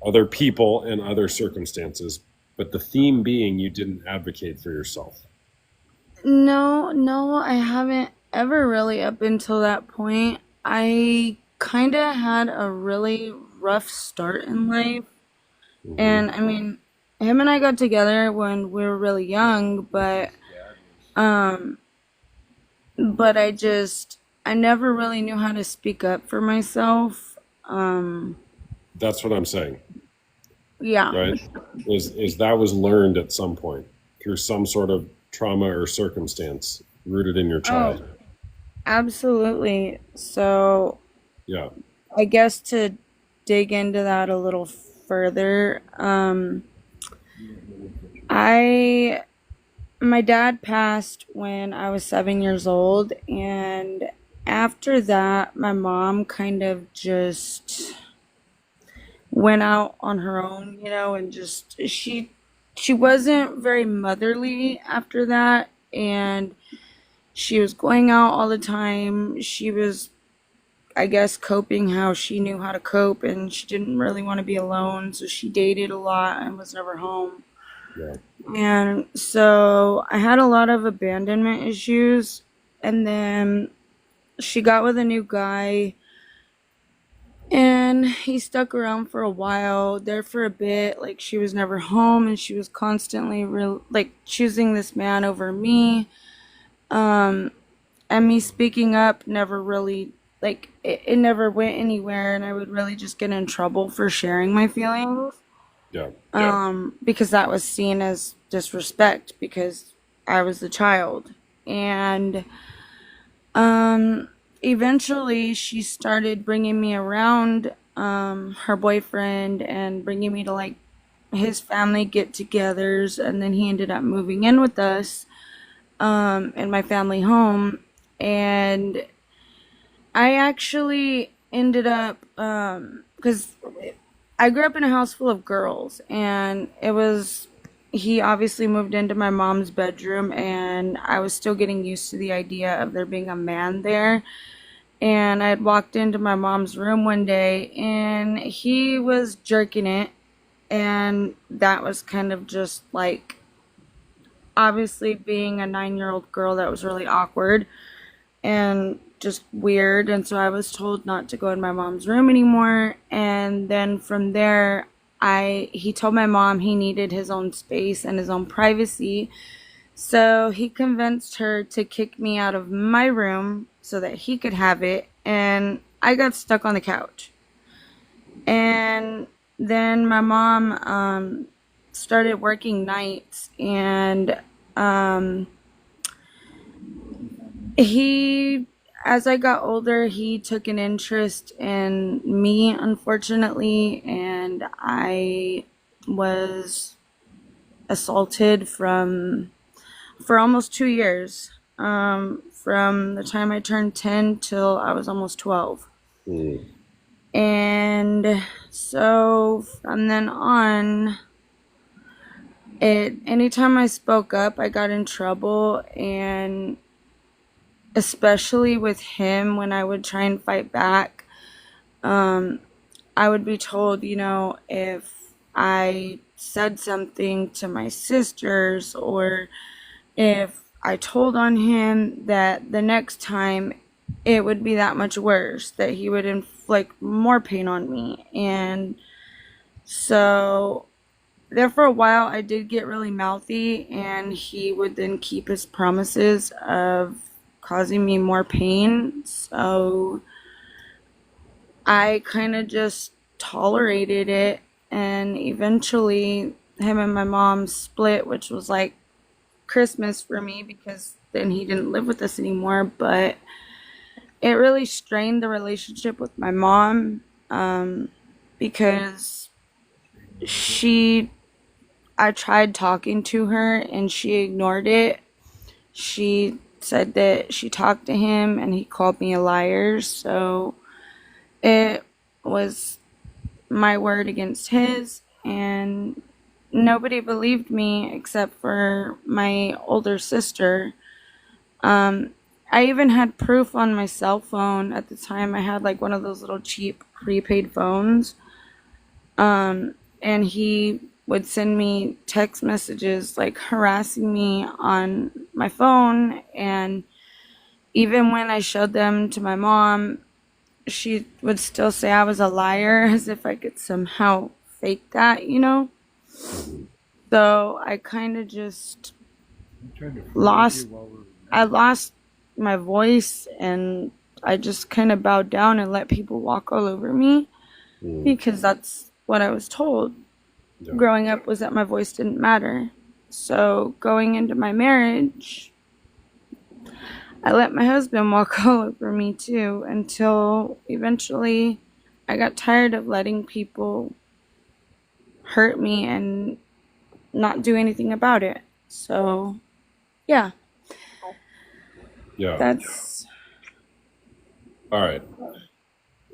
other people and other circumstances, but the theme being you didn't advocate for yourself. No, I haven't ever really up until that point. I kind of had a really rough start in life. Mhm. And I mean, him and I got together when we were really young, but I never really knew how to speak up for myself. That's what I'm saying, Yeah. right? Is that was learned at some point through some sort of trauma or circumstance rooted in your child. Absolutely. So Yeah. I guess to dig into that a little further, I my dad passed when I was 7 years old, and after that, my mom kind of just went out on her own, and just she wasn't very motherly after that, and she was going out all the time. She was, I guess, coping how she knew how to cope, and she didn't really want to be alone, so she dated a lot and was never home. Yeah. And so I had a lot of abandonment issues, and then she got with a new guy, and he stuck around for a while, there for a bit. Like, she was never home, and she was constantly choosing this man over me. And me speaking up never really, it never went anywhere, and I would really just get in trouble for sharing my feelings. Yeah. Because that was seen as disrespect because I was the child. And eventually she started bringing me around her boyfriend and bringing me to his family get-togethers, and then he ended up moving in with us in my family home. And I actually ended up because I grew up in a house full of girls, and he obviously moved into my mom's bedroom, and I was still getting used to the idea of there being a man there. And I had walked into my mom's room one day, and he was jerking it, and that was kind of just obviously being a 9-year-old girl, that was really awkward and just weird. And so I was told not to go in my mom's room anymore. And then from there, he told my mom he needed his own space and his own privacy. So he convinced her to kick me out of my room so that he could have it. And I got stuck on the couch. And then my mom started working nights, and as I got older, he took an interest in me, unfortunately, and I was assaulted for almost 2 years, from the time I turned 10 till I was almost 12. Mm. And so from then on, anytime I spoke up, I got in trouble, and especially with him, when I would try and fight back, I would be told, if I said something to my sisters, or if I told on him, that the next time it would be that much worse, that he would inflict more pain on me. And so there for a while, I did get really mouthy, and he would then keep his promises of causing me more pain. So I kind of just tolerated it, and eventually him and my mom split, which was like Christmas for me, because then he didn't live with us anymore. But it really strained the relationship with my mom, because I tried talking to her, and she ignored it. She said that she talked to him, and he called me a liar. So it was my word against his, and nobody believed me except for my older sister. I even had proof on my cell phone at the time. I had one of those little cheap prepaid phones. And he would send me text messages harassing me on my phone. And even when I showed them to my mom, she would still say I was a liar, as if I could somehow fake that, So I kind of just lost my voice, and I just kind of bowed down and let people walk all over me, because that's what I was told. Yeah. Growing up was that my voice didn't matter. So going into my marriage, I let my husband walk all over me too, until eventually I got tired of letting people hurt me and not do anything about it. So Yeah, Yeah. that's All right.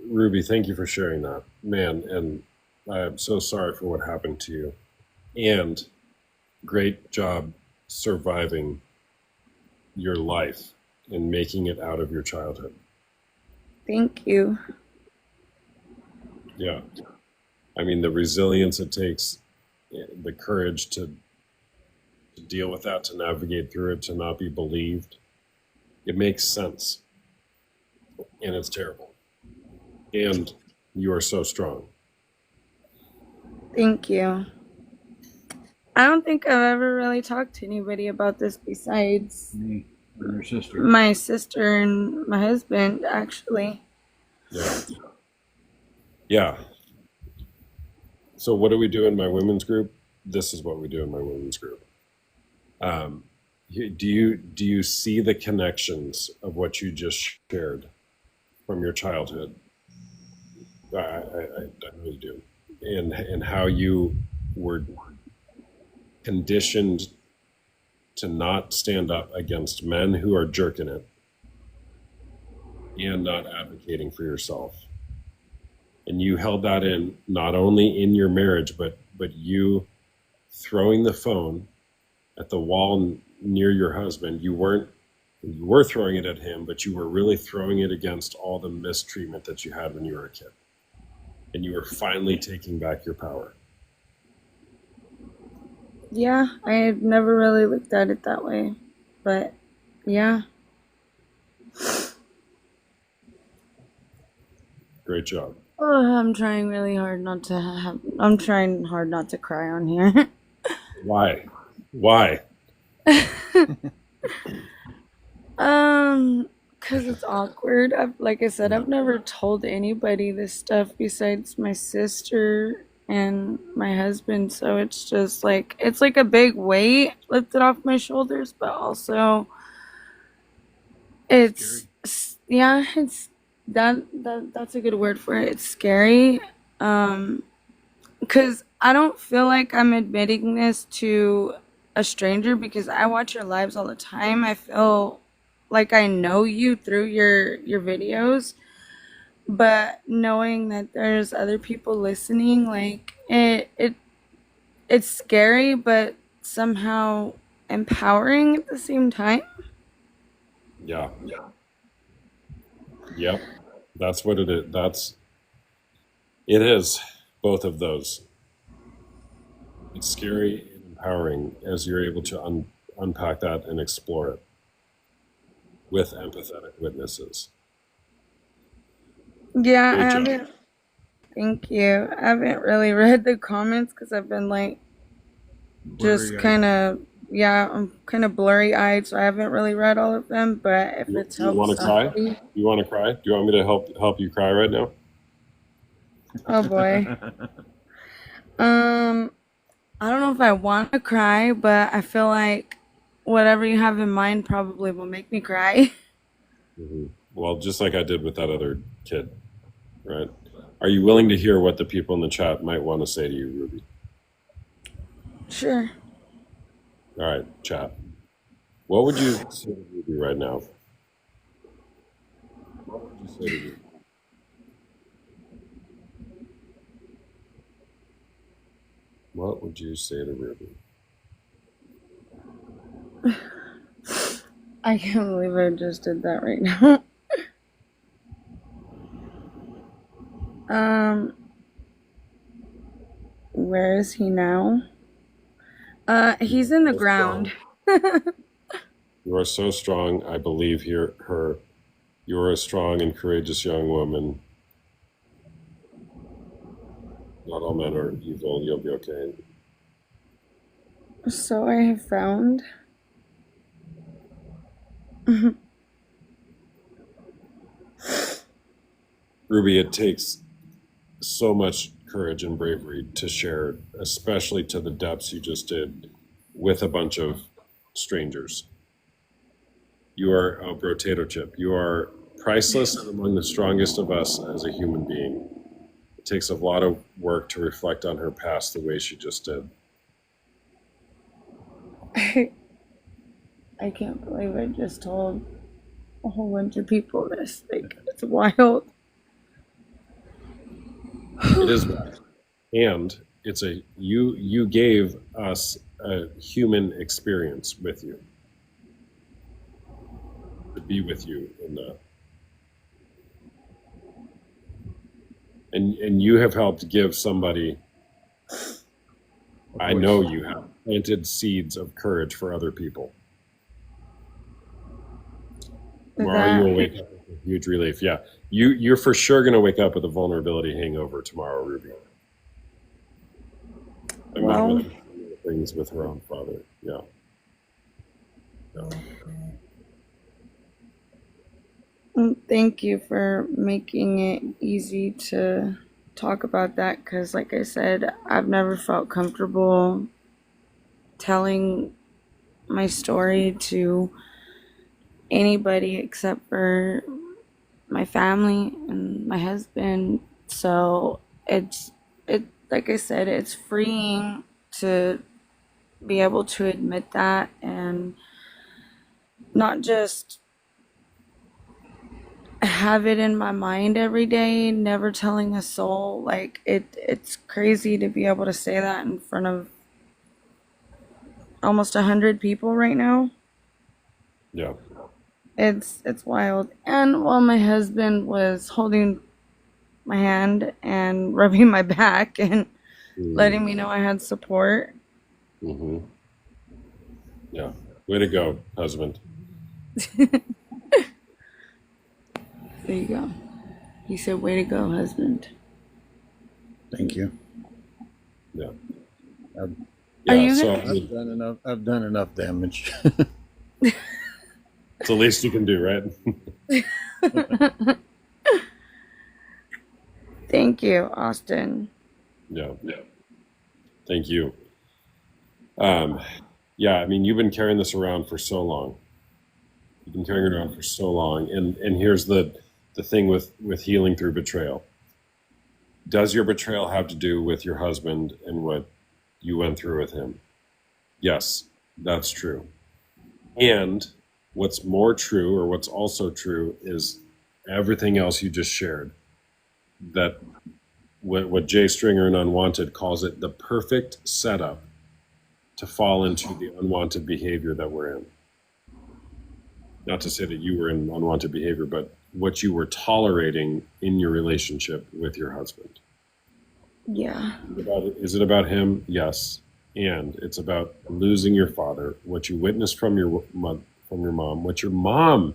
Ruby, thank you for sharing that. Man, and I'm so sorry for what happened to you. And great job surviving your life and making it out of your childhood. thank you. Yeah. I mean, the resilience it takes, the courage to deal with that, to navigate through it, to not be believed. It makes sense. And it's terrible. And you are so strong. Thank you. I don't think I've ever really talked to anybody about this besides Me and your sister. my sister and my husband, actually. Yeah. Yeah. So what do we do in my women's group? This is what we do in my women's group. Do you see the connections of what you just shared from your childhood? I really do, and how you were conditioned to not stand up against men who are jerking it and not advocating for yourself. And you held that in not only in your marriage, but you throwing the phone at the wall near your husband. You were throwing it at him, but you were really throwing it against all the mistreatment that you had when you were a kid. And you were finally taking back your power. Yeah, I had never really looked at it that way. But yeah. Great job. Oh, I'm trying really hard not to I'm trying hard not to cry on here. Why? Why? Cause it's awkward. Like I said, I've never told anybody this stuff besides my sister and my husband. So it's just like, it's like a big weight lifted off my shoulders, but also it's, yeah, it's that's a good word for it. It's scary. Cause I don't feel like I'm admitting this to a stranger because I watch your lives all the time. I feel like I know you through your videos, but knowing that there's other people listening, like it's scary, but somehow empowering at the same time. Yeah. Yep. That's what it is. It is both of those. It's scary and empowering as you're able to unpack that and explore it with empathetic witnesses. Yeah, Great I job. haven't. Thank you. I haven't really read the comments because I've been like just kind of, yeah, I'm kind of blurry eyed, so I haven't really read all of them. But if it's You want helped to cry? somebody, You want to cry? Do you want me to help you cry right now? oh boy. I don't know if I want to cry, but I feel like whatever you have in mind probably will make me cry. Well, just like I did with that other kid, right? Are you willing to hear what the people in the chat might want to say to you, Ruby? Sure. All right, chat. What would you say to Ruby right now? What would you say to Ruby? What would you say to Ruby? I can't believe I just did that right now. Where is he now? He's in the ground. You are so strong. I believe her. You are a strong and courageous young woman. Not all men are evil. You'll be okay. So I have found. Ruby, it takes so much courage and bravery to share, especially to the depths you just did with a bunch of strangers. You are a potato chip. You are priceless and among the strongest of us as a human being. It takes a lot of work to reflect on her past the way she just did. I can't believe I just told a whole bunch of people this. Like, it's wild. It is bad. And it's you gave us a human experience with you. To be with you in that. And you have helped give somebody, I know you have planted seeds of courage for other people. Tomorrow you will wake up with a huge relief. Yeah. You're for sure gonna wake up with a vulnerability hangover tomorrow, Ruby. I met with her things with her own father. Yeah. Thank you for making it easy to talk about that, because like I said, I've never felt comfortable telling my story to anybody except for my family and my husband. So it like I said, it's freeing to be able to admit that and not just have it in my mind every day, never telling a soul. Like it's crazy to be able to say that in front of almost 100 people right now. Yeah. It's wild. And while my husband was holding my hand and rubbing my back and letting me know I had support. Mm-hmm. Yeah. Way to go, husband. There you go. He said, "Way to go, husband." Thank you. Yeah. Are you so gonna- I've done enough damage. it's the least you can do, right? Thank you, Austin. Yeah. Thank you. Yeah, I mean, you've been carrying this around for so long. You've been carrying it around for so long. And here's the thing with healing through betrayal. Does your betrayal have to do with your husband and what you went through with him? Yes, that's true. And what's more true, or what's also true, is everything else you just shared. That what Jay Stringer in Unwanted calls it the perfect setup to fall into the unwanted behavior that we're in. Not to say that you were in unwanted behavior, but what you were tolerating in your relationship with your husband. Yeah. Is it about him? Yes. And it's about losing your father, what you witnessed from your mom, what your mom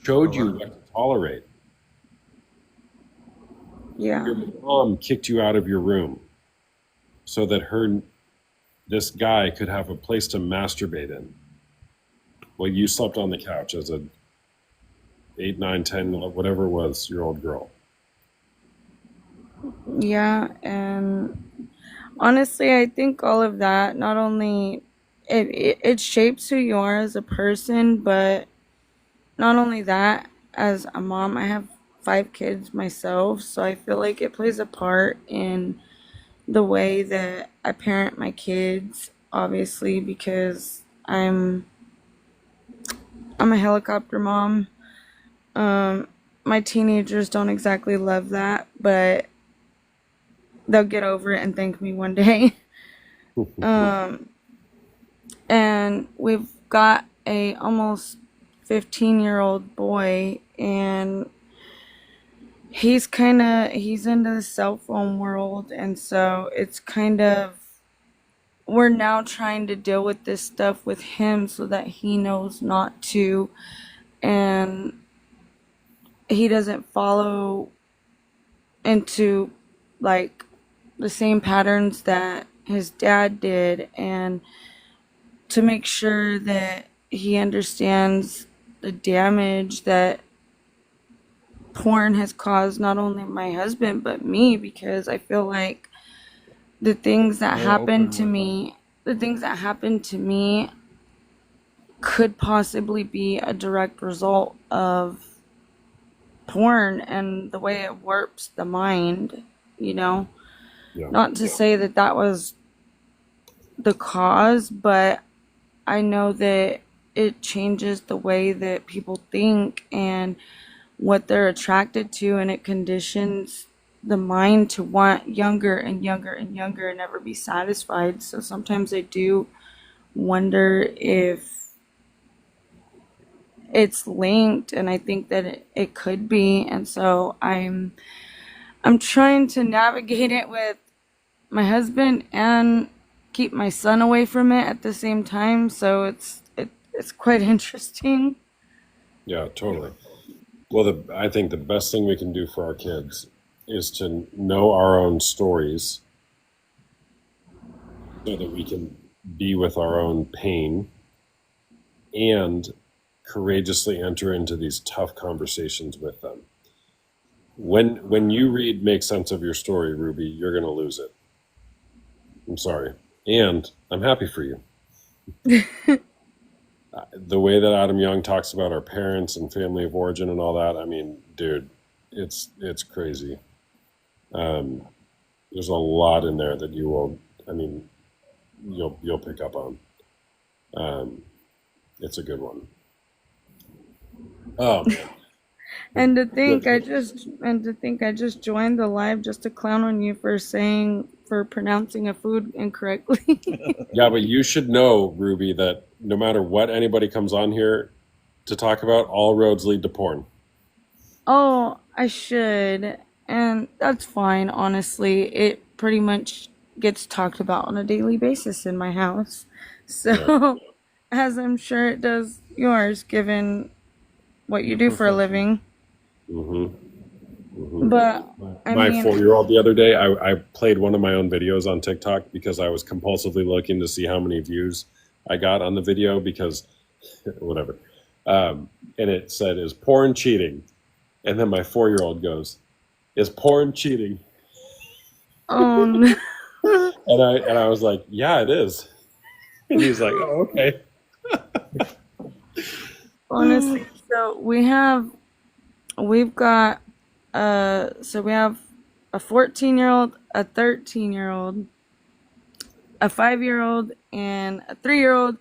showed you what to tolerate. Yeah. Your mom kicked you out of your room so that this guy could have a place to masturbate in. Well, you slept on the couch as a 8, 9, 10, whatever it was, year old girl. Yeah, and honestly, I think all of that, not only it shapes who you are as a person, but not only that, as a mom, I have 5 kids myself, so I feel like it plays a part in the way that I parent my kids, obviously, because I'm a helicopter mom. My teenagers don't exactly love that, but they'll get over it and thank me one day. And we've got a almost 15-year-old boy, and he's into the cell phone world, and so it's we're now trying to deal with this stuff with him so that he knows not to, and he doesn't follow into like the same patterns that his dad did, and to make sure that he understands the damage that porn has caused not only my husband but me, because I feel like the things that happened to me could possibly be a direct result of porn and the way it warps the mind, Yeah. Not to say that was the cause, but I know that it changes the way that people think and what they're attracted to, and it conditions the mind to want younger and younger and younger and never be satisfied. So sometimes I do wonder if it's linked, and I think that it could be. And so I'm trying to navigate it with my husband and keep my son away from it at the same time. So it's quite interesting. Yeah, totally. Well, I think the best thing we can do for our kids is to know our own stories so that we can be with our own pain and courageously enter into these tough conversations with them. When you read Make Sense of Your Story, Ruby, you're going to lose it. I'm sorry. And I'm happy for you. The way that Adam Young talks about our parents and family of origin and all that, I mean, dude, it's crazy. There's a lot in there that you'll pick up on. It's a good one. Oh, man. And to think I just joined the live just to clown on you for pronouncing a food incorrectly. Yeah, but you should know, Ruby, that no matter what anybody comes on here to talk about, all roads lead to porn. Oh, I should. And that's fine, honestly. It pretty much gets talked about on a daily basis in my house. So, as I'm sure it does yours, given what you do for a living. But My 4-year-old the other day, I played one of my own videos on TikTok because I was compulsively looking to see how many views I got on the video because whatever. And it said, "Is porn cheating?" And then my 4-year-old goes, "Is porn cheating?" No. And I was like, "Yeah, it is." And he's like, "Oh, okay." Honestly, so we have a 14-year-old, a 13-year-old, a 5-year-old, and a 3-year-old,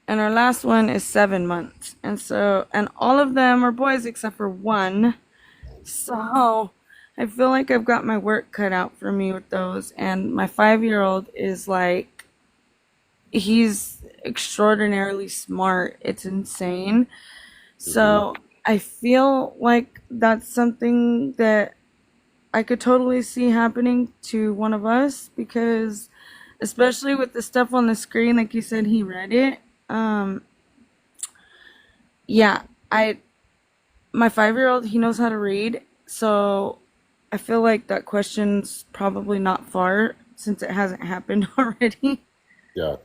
and our last one is 7 months. And all of them are boys except for one. So I feel like I've got my work cut out for me with those. And my 5-year-old is like, he's extraordinarily smart. It's insane. So I feel like that's something that I could totally see happening to one of us, because especially with the stuff on the screen, like you said, he read it. My 5-year-old, he knows how to read, so I feel like that question's probably not far since it hasn't happened already. Yeah.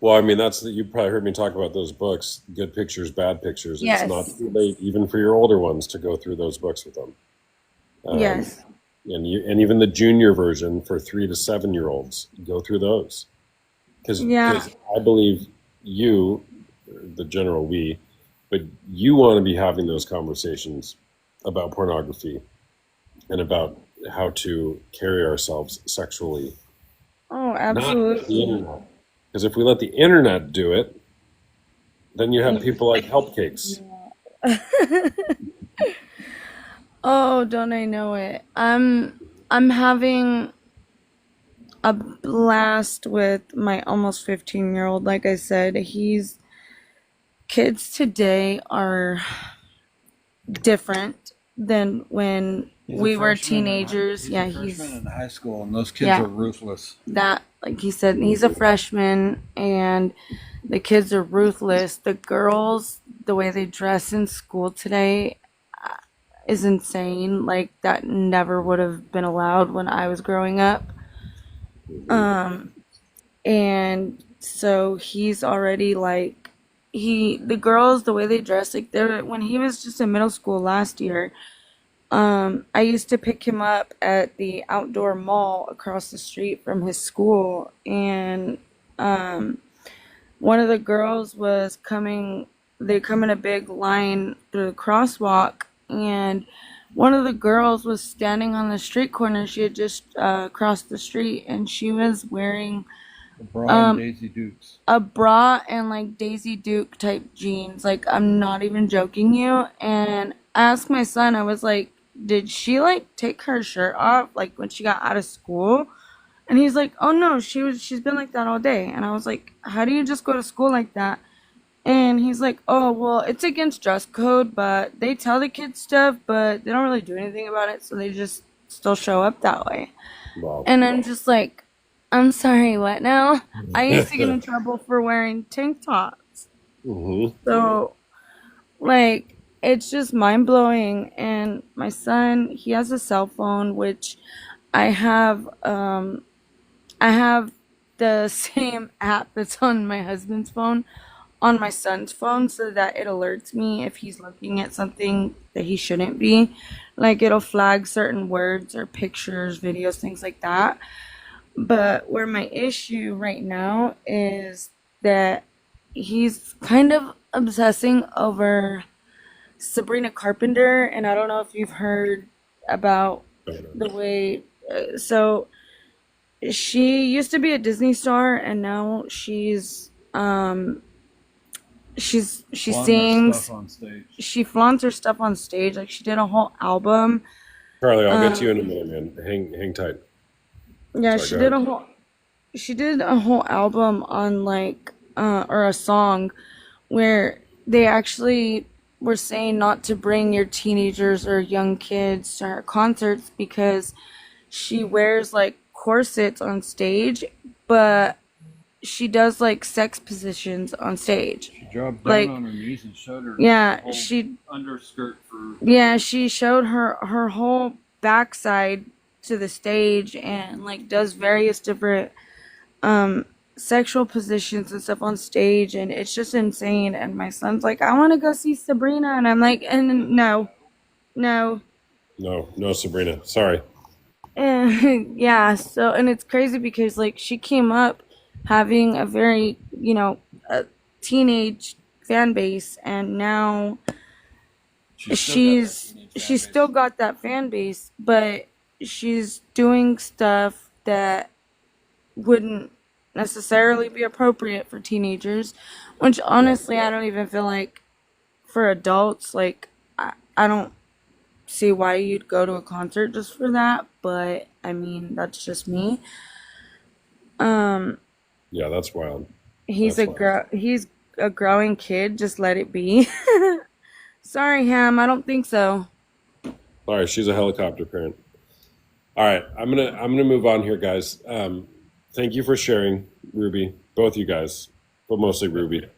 Well, I mean, you probably heard me talk about those books, Good Pictures, Bad Pictures. Yes. It's not too late, even for your older ones, to go through those books with them. Yes. And even the junior version for 3 to 7-year-olds, go through those. Because I believe you, the general we, but you want to be having those conversations about pornography and about how to carry ourselves sexually. Oh, absolutely. Because if we let the internet do it, then you have people like Help Cakes. Oh, don't I know it? I'm having a blast with my almost 15-year-old. Like I said, kids today are different than when we were teenagers. He's a freshman in high school, and those kids are ruthless. Like he said, he's a freshman, and the kids are ruthless. The girls, the way they dress in school today is insane. Like, that never would have been allowed when I was growing up. And so he's already like, the girls, the way they dress, like, when he was just in middle school last year, I used to pick him up at the outdoor mall across the street from his school, and one of the girls was they come in a big line through the crosswalk, and one of the girls was standing on the street corner. She had just crossed the street, and she was wearing Bra and Daisy Dukes. a bra and like Daisy Duke type jeans. Like, I'm not even joking you. And I asked my son, I was like, did she like take her shirt off like when she got out of school? And he's like, oh no, she's been like that all day. And I was like, how do you just go to school like that? And he's like, oh, well, it's against dress code, but they tell the kids stuff, but they don't really do anything about it, so they just still show up that way. Wow. And I'm just like, I'm sorry, what now? I used to get in trouble for wearing tank tops. Mm-hmm. So, like, it's just mind-blowing. And my son, he has a cell phone, which I have the same app that's on my husband's phone on my son's phone, so that it alerts me if he's looking at something that he shouldn't be. Like, it'll flag certain words or pictures, videos, things like that. But where my issue right now is that he's kind of obsessing over Sabrina Carpenter, and I don't know if you've heard about the way. So she used to be a Disney star, and now she Flaunting her sings. stuff on stage. She flaunts her stuff on stage. Like, she did a whole album. Charlie, I'll get to you in a minute, man. Hang tight. Yeah, Sorry, go ahead. she did a whole album on like or a song where they actually were saying not to bring your teenagers or young kids to her concerts because she wears like corsets on stage, but she does like sex positions on stage. She dropped down Like, on her knees and showed her yeah, whole she underskirt for. yeah, she showed her whole backside to the stage and like does various different sexual positions and stuff on stage, and it's just insane. And my son's like, I want to go see Sabrina, and I'm like, and no. No, Sabrina. Sorry. And yeah, so, and it's crazy because like she came up having a very, a teenage fan base, and now she's still got that fan base, but she's doing stuff that wouldn't necessarily be appropriate for teenagers, which honestly I don't even feel like for adults. Like, I don't see why you'd go to a concert just for that, but I mean, that's just me. Yeah, that's wild. He's That's wild. he's a growing kid, just let it be. Sorry, Ham, I don't think so. Sorry, she's a helicopter parent. All right, I'm gonna move on here, guys. Thank you for sharing, Ruby. Both you guys, but mostly Ruby.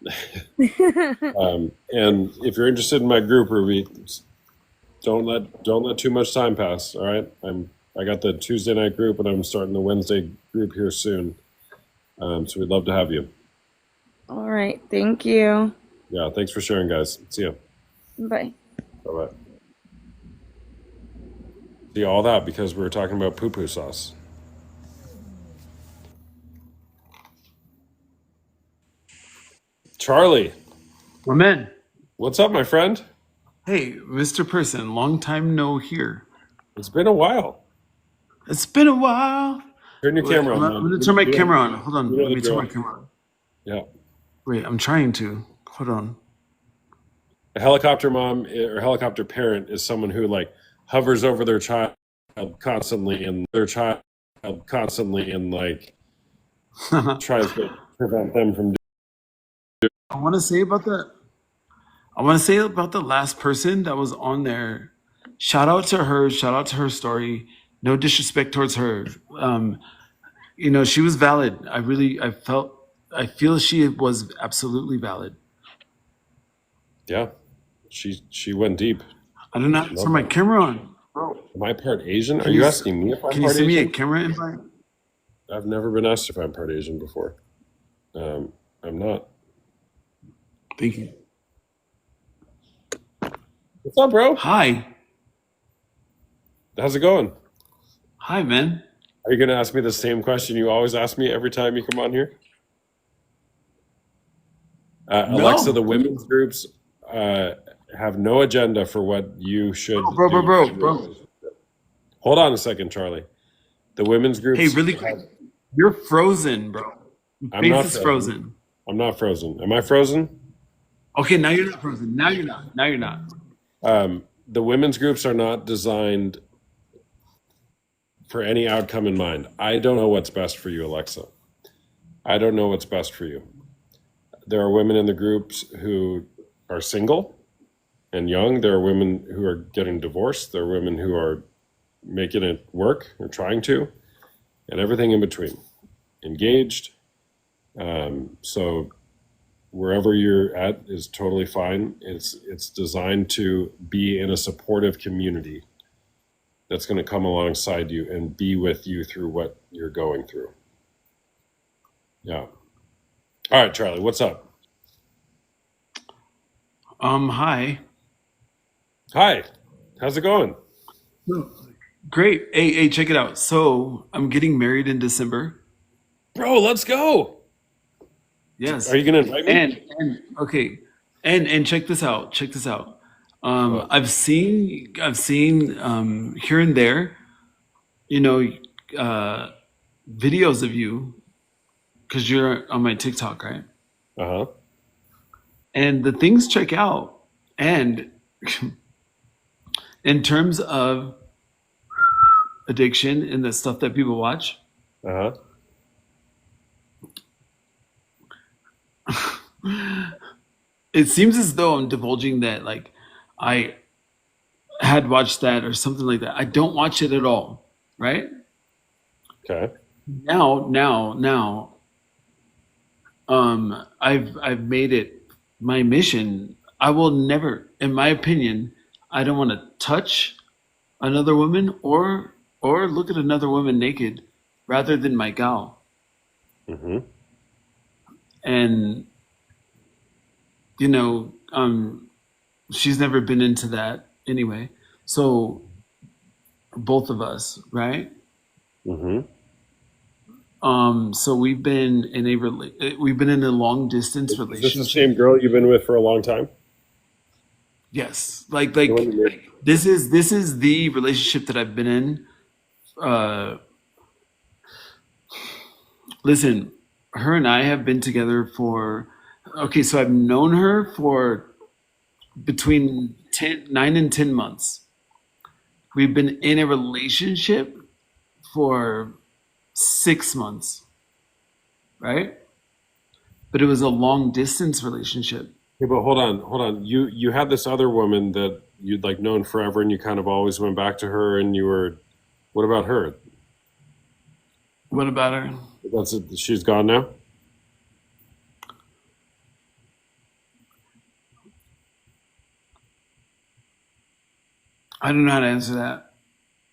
And if you're interested in my group, Ruby, don't let too much time pass. All right, I got the Tuesday night group, and I'm starting the Wednesday group here soon. So we'd love to have you. All right, thank you. Yeah, thanks for sharing, guys. See ya. Bye. Bye bye. See all that because we were talking about poo-poo sauce. Charlie, My man. what's up, my friend? Hey, Mr. Person, long time no hear. It's been a while. It's been a while. Turn your Wait, camera on. I'm gonna turn my camera on. Hold on. You know Let the me turn my drill. camera on. Yeah. Wait, I'm trying to. Hold on. A helicopter mom or helicopter parent is someone who like hovers over their child constantly and like tries to prevent them from I want to say about the. I want to say about the last person that was on there. Shout out to her. Shout out to her story. No disrespect towards her. She was valid. I feel she was absolutely valid. Yeah. She went deep. I don't know how to turn my camera on. Am I part Asian? Are Can you you asking me if I'm Can you part send me a Asian? camera invite? I've never been asked if I'm part Asian before. I'm not. Thank you. What's up, bro? Hi. How's it going? Hi, man. Are you going to ask me the same question you always ask me every time you come on here? Alexa, No. the women's groups have no agenda for what you should Bro. do. Hold on a second, Charlie. The women's groups Hey, really quick. You're frozen, bro. Your I'm face not is frozen. frozen. I'm not frozen. Am I frozen? Okay, now you're not frozen. Now you're not. Now you're not. The women's groups are not designed for any outcome in mind. I don't know what's best for you, Alexa. I don't know what's best for you. There are women in the groups who are single and young. There are women who are getting divorced. There are women who are making it work or trying to, and everything in between. Engaged. So wherever you're at is totally fine. It's designed to be in a supportive community that's going to come alongside you and be with you through what you're going through. Yeah. All right, Charlie, what's up? Hi. Hi. How's it going? Great. Hey, check it out. So I'm getting married in December. Bro, let's go. Yes. Are you going to invite me? And okay. And check this out. Check this out. I've seen here and there, you know, videos of you because you're on my TikTok, right? Uh-huh. And the things check out. And in terms of addiction and the stuff that people watch, Uh-huh. it seems as though I'm divulging that like I had watched that or something like that. I don't watch it at all, right? Okay. Now, I've made it my mission. I will never, in my opinion, I don't want to touch another woman or look at another woman naked rather than my gal. Mm-hmm. And you know, she's never been into that anyway. So both of us, right? Mm-hmm. So we've been in a long distance Is this the relationship. same girl you've been with for a long time? Yes, like The one you married? this is the relationship that I've been in. Listen, her and I have been together for okay, so I've known her for between 9 and 10 months. We've been in a relationship for 6 months, right? But it was a long distance relationship. Yeah, but hold on. You had this other woman that you'd like known forever, and you kind of always went back to her, and you were. What about her? What about her? That's it. She's gone now. I don't know how to answer that.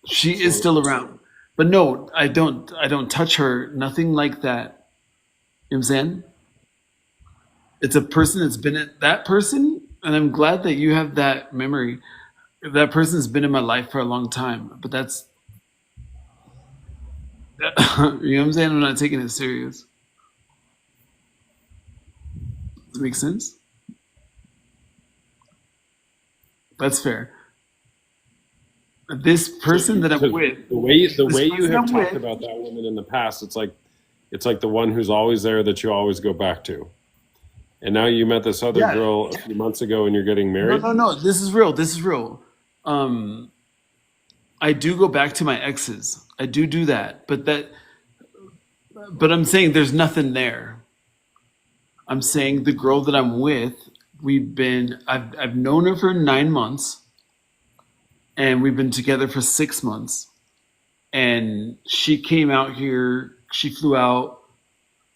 She is still around. But no, I don't touch her, nothing like that. You know what I'm saying? It's a person that's been in that person, and I'm glad that you have that memory. That person's been in my life for a long time, but that's you know what I'm saying? I'm not taking it serious. Does that make sense? That's fair. This person that I'm Because with, the way this you person have I'm talked with, about that woman in the past, it's like the one who's always there that you always go back to. And now you met this other yeah. girl a few months ago, and you're getting No, married. no, no. This is real. This is real. I do go back to my exes. I do that, but I'm saying there's nothing there. I'm saying the girl that I'm with, I've known her for 9 months, and we've been together for 6 months. And she came out here. She flew out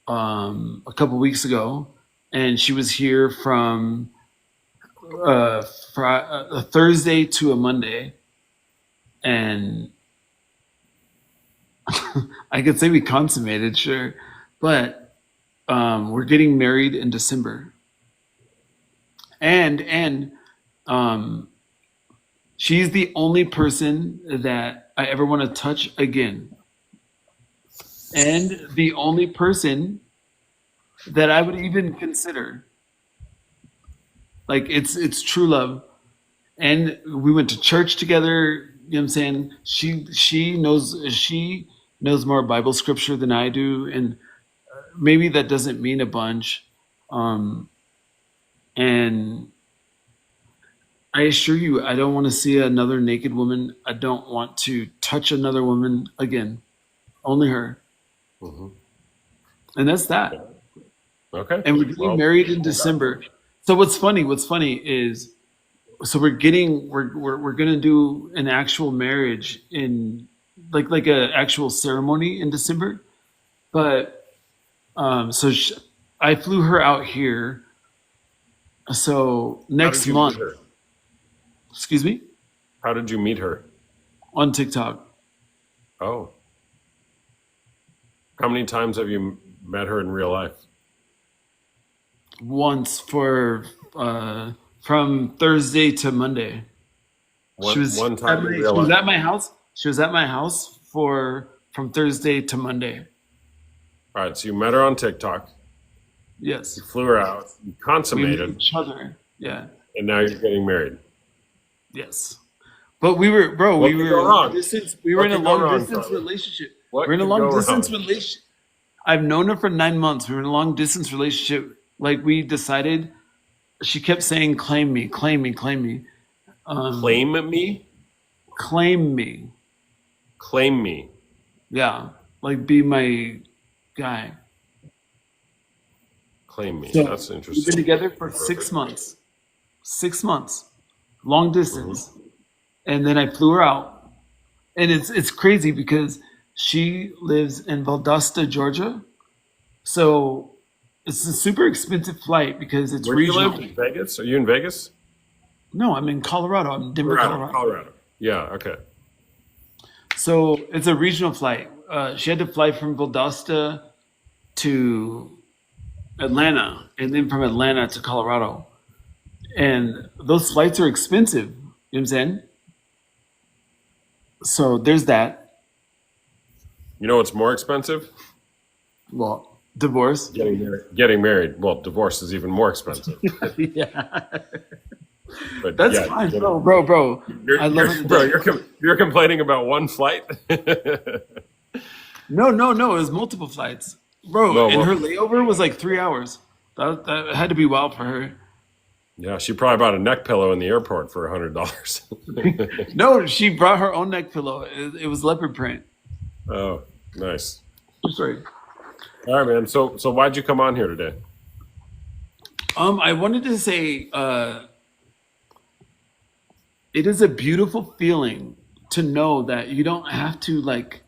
a couple weeks ago, and she was here from a Thursday to a Monday, and I could say we consummated, sure, but we're getting married in December, and she's the only person that I ever want to touch again, and the only person that I would even consider. Like it's true love, and we went to church together. You know what I'm saying? She knows she knows more Bible scripture than I do, and maybe that doesn't mean a bunch. And I assure you, I don't want to see another naked woman. I don't want to touch another woman again. Only her. Mm-hmm. And that's that. Okay. And we're getting married in December. So what's funny is, so we're gonna do an actual marriage in like a actual ceremony in December. But I flew her out here. So next month, excuse me, How did you meet her? on TikTok. Oh. How many times have you met her in real life? Once for from Thursday to Monday. One time in she real was life. at my house. She was at my house from Thursday to Monday. All right, so you met her on TikTok. Yes. You flew her out. You We met consummated, each other. Yeah. and now you're getting married. Yes. But we were, bro, What we could were go wrong? distance. We were What in a could go long wrong, distance Charlie? relationship. What We're in a could long go distance wrong? relationship. I've known her for 9 months. We were in a long distance relationship. Like we decided, she kept saying, "Claim me, claim me, claim me, Claim me? claim me." Claim me. Yeah, like be my guy. Claim me. So That's we've been interesting. together for 6 months. 6 months, long distance, and then I flew her out, and it's crazy because she lives in Valdosta, Georgia, so it's a super expensive flight because it's Where do you regional. live? In Vegas? Are you in Vegas? No, I'm in Colorado. I'm in Denver, Colorado. Yeah, okay. So it's a regional flight. She had to fly from Valdosta to Atlanta, and then from Atlanta to Colorado. And those flights are expensive. You know what I'm saying? So there's that. You know what's more expensive? Well, divorce. Getting married. Getting married. Well, divorce is even more expensive. Yeah. But That's yeah, fine, getting- bro. You're, I love you're, it. bro, you're complaining about one flight? No. It was multiple flights. Bro, No, and well- her layover was like 3 hours. That had to be wild for her. Yeah, she probably bought a neck pillow in the airport for $100. No, she brought her own neck pillow. It was leopard print. Oh, nice. Sorry. All right, man. So why'd you come on here today? I wanted to say, it is a beautiful feeling to know that you don't have to like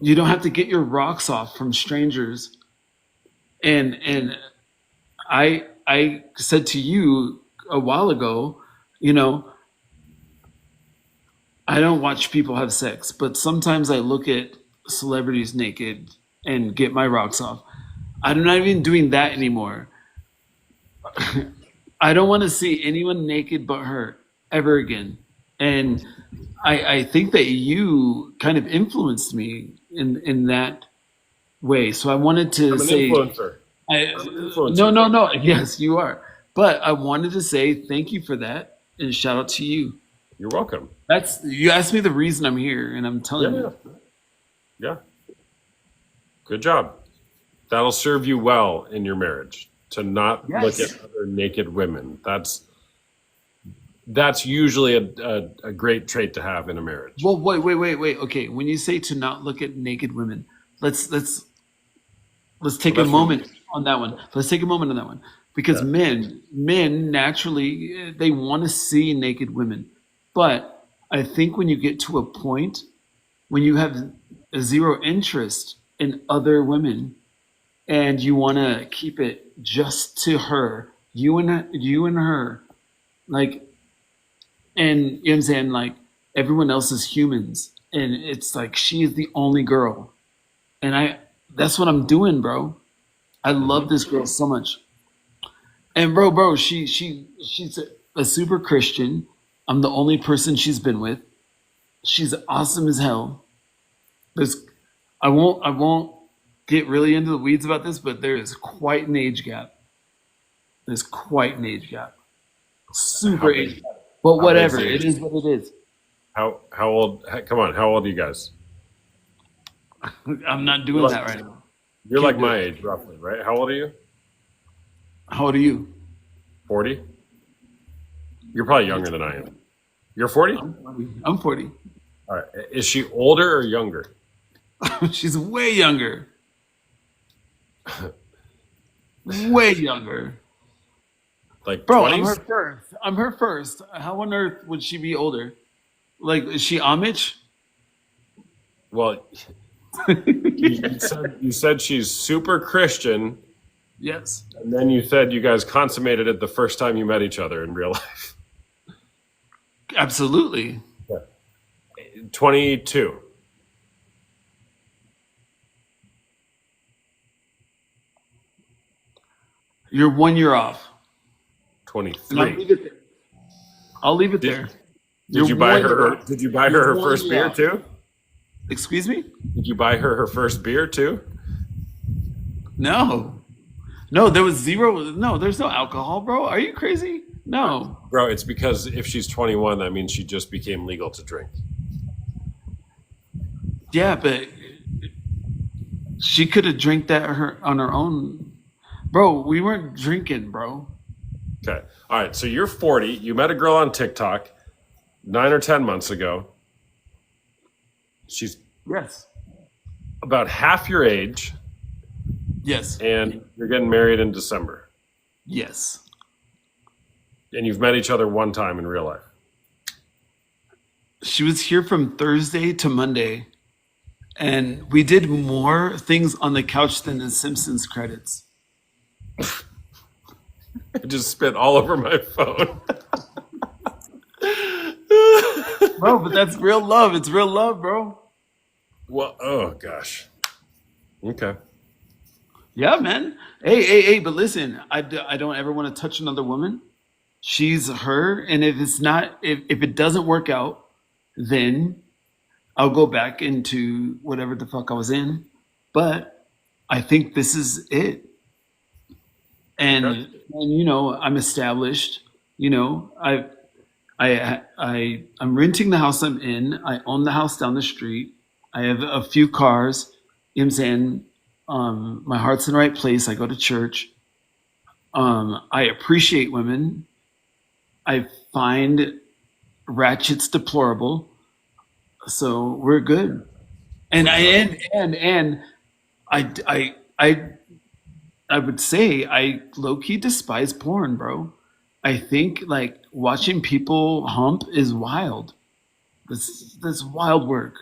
you don't have to get your rocks off from strangers. And I said to you a while ago, you know, I don't watch people have sex, but sometimes I look at celebrities naked and get my rocks off. I'm not even doing that anymore. I don't want to see anyone naked but her ever again. And I think that you kind of influenced me in that way. So I wanted to I'm an say, influencer. no. Yes, you are. But I wanted to say thank you for that and shout out to you. You're welcome. You asked me the reason I'm here, and I'm telling you. Yeah. Good job. That'll serve you well in your marriage to not look Yes. at other naked women. That's usually a great trait to have in a marriage. Well, wait. Okay, when you say to not look at naked women, let's take a moment on that one. Let's take a moment on that one because men naturally they want to see naked women, but I think when you get to a point when you have zero interest in other women and you want to keep it just to her, you and her, like. And you know what I'm saying? Like everyone else is humans. And it's like she is the only girl. And that's what I'm doing, bro. I love this girl so much. And bro, she's a super Christian. I'm the only person she's been with. She's awesome as hell. I won't get really into the weeds about this, but there is quite an age gap. There's quite an age gap. Super age gap. But whatever, it is what it is. How old? Come on, how old are you guys? I'm not doing that right now. You're Can't like do my it. age, roughly, right? How old are you? How old are you? 40. You're probably younger than I am. You're 40. I'm 40. All right. Is she older or younger? She's way younger. Way younger. Like Bro, 20s? I'm her first. I'm her first. How on earth would she be older? Like, is she Amish? Well, you said she's super Christian, Yes. and then you said you guys consummated it the first time you met each other in real life. Absolutely. 22. You're 1 year off. And I'll 23. leave it there. I'll leave it there. Did you buy 1 year her? off. Did you buy You're her 1 first year beer off. too? Excuse me? Did you buy her first beer too? No. No, there was zero. No, there's no alcohol, bro. Are you crazy? No. Bro, it's because if she's 21, that means she just became legal to drink. Yeah, but she could have drank that on her own. Bro, we weren't drinking, bro. Okay. All right. So you're 40. You met a girl on TikTok 9 or 10 months ago. She's Yes. about half your age, Yes. and you're getting married in December. Yes. And you've met each other one time in real life. She was here from Thursday to Monday, and we did more things on the couch than the Simpsons credits. I just spit all over my phone. Bro, but that's real love. It's real love, bro. Well, oh gosh. Okay. Yeah, man. Hey, but listen, I don't ever want to touch another woman. She's her, and if it's not, if it doesn't work out, then I'll go back into whatever the fuck I was in. But I think this is it. And Okay. and you know, I'm established. You know, I'm renting the house I'm in. I own the house down the street. I have a few cars. You know what I'm saying? My heart's in the right place. I go to church. I appreciate women. I find ratchets deplorable. So we're good. And I would say I low key despise porn, bro. I think like watching people hump is wild. That's wild work.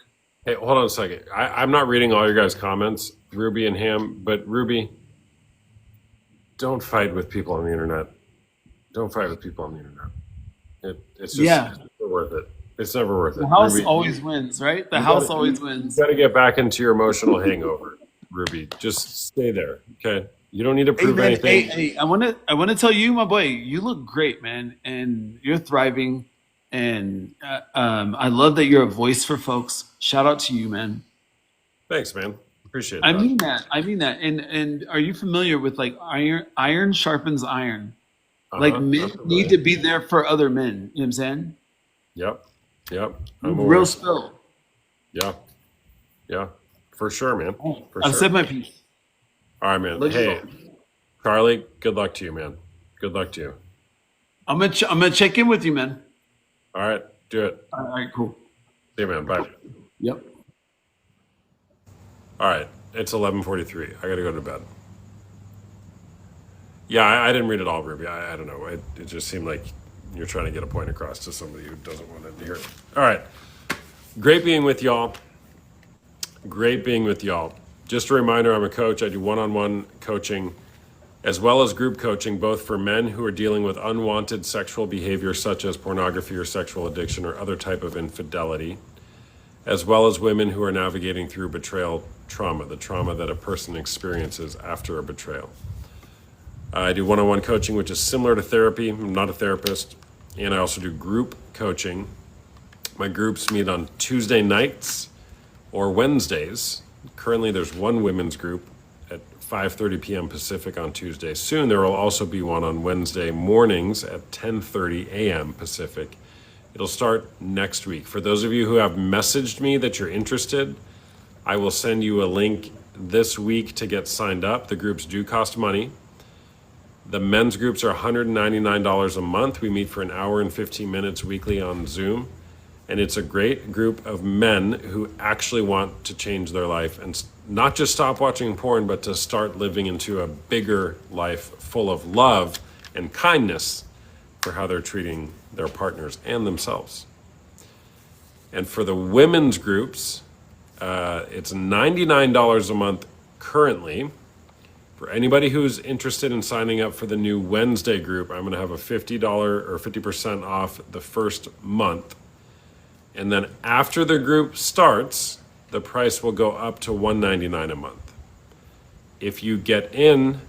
Hey, hold on a second. I'm not reading all your guys' comments, Ruby and Ham, but Ruby, don't fight with people on the internet. Don't fight with people on the internet. It's just Yeah. it's never worth it. It's never worth it. The house Ruby, always wins, right? The you house gotta- always you wins. got to get back into your emotional hangover, Ruby. Just stay there, okay? You don't need to Hey prove man, anything. hey, I wanna tell you, my boy, you look great, man, and you're thriving, and I love that you're a voice for folks. Shout out to you, man. Thanks, man. Appreciate I that. mean that. I mean that. And are you familiar with like iron sharpens iron? Like men Absolutely. need to be there for other men. You know what I'm saying? Yep. I'm aware. Real spill. Yeah. For sure, man. For I've sure. said my piece. All right, man. Let you Hey, go. Carly, good luck to you, man. Good luck to you. I'm gonna check in with you, man. All right, do it. All right, cool. See you, man. Bye. Yep. All right, it's 11:43. I gotta go to bed. Yeah, I didn't read it all, Ruby. I don't know. It just seemed like you're trying to get a point across to somebody who doesn't want to hear it. All right, great being with y'all. Great being with y'all. Just a reminder, I'm a coach. I do one-on-one coaching as well as group coaching, both for men who are dealing with unwanted sexual behavior such as pornography or sexual addiction or other type of infidelity, as well as women who are navigating through betrayal trauma, the trauma that a person experiences after a betrayal. I do one-on-one coaching, which is similar to therapy. I'm not a therapist. And I also do group coaching. My groups meet on Tuesday nights or Wednesdays. Currently, there's one women's group at 5:30 p.m. Pacific on Tuesday. Soon, there will also be one on Wednesday mornings at 10:30 a.m. Pacific. It'll start next week. For those of you who have messaged me that you're interested, I will send you a link this week to get signed up. The groups do cost money. The men's groups are $199 a month. We meet for an hour and 15 minutes weekly on Zoom. And it's a great group of men who actually want to change their life and not just stop watching porn, but to start living into a bigger life full of love and kindness for how they're treating their partners and themselves. And for the women's groups, it's $99 a month currently. For anybody who's interested in signing up for the new Wednesday group, I'm going to have a $50 or 50% off the first month. And then after the group starts, the price will go up to $199 a month. If you get in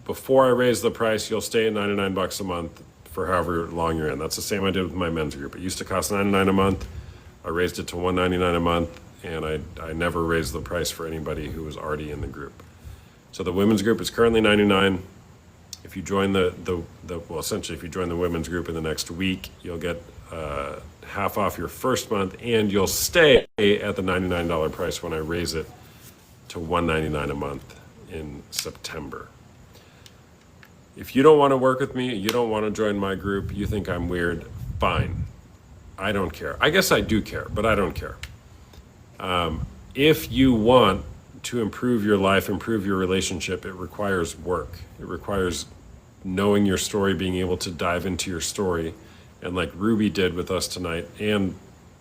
before I raise the price, you'll stay at $99 a month for however long you're in. That's the same I did with my men's group. It used to cost $99 a month. I raised it to $199 a month, and I never raised the price for anybody who was already in the group. So the women's group is currently $99. If you join essentially if you join the women's group in the next week, you'll get half off your first month, and you'll stay at the $99 price when I raise it to $199 a month in September. If you don't want to work with me, you don't want to join my group, you think I'm weird, fine. I don't care. I guess I do care, but I don't care. If you want to improve your life, improve your relationship, it requires work. It requires knowing your story, being able to dive into your story. And like Ruby did with us tonight and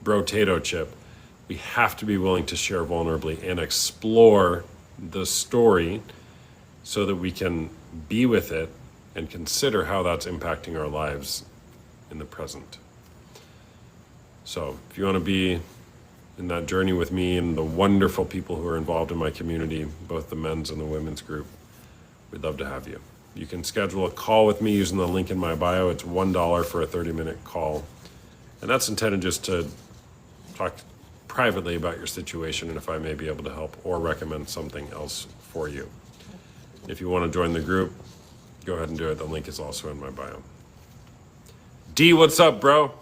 Brotato Chip, we have to be willing to share vulnerably and explore the story so that we can be with it and consider how that's impacting our lives in the present. So if you want to be in that journey with me and the wonderful people who are involved in my community, both the men's and the women's group, we'd love to have you. You can schedule a call with me using the link in my bio. It's $1 for a 30-minute call. And that's intended just to talk privately about your situation and if I may be able to help or recommend something else for you. If you want to join the group, go ahead and do it. The link is also in my bio. D, what's up, bro?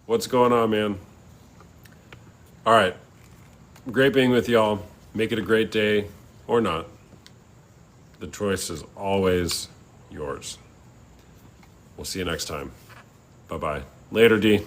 What's going on, man? All right. Great being with y'all. Make it a great day or not. The choice is always yours. We'll see you next time. Bye-bye. Later, D.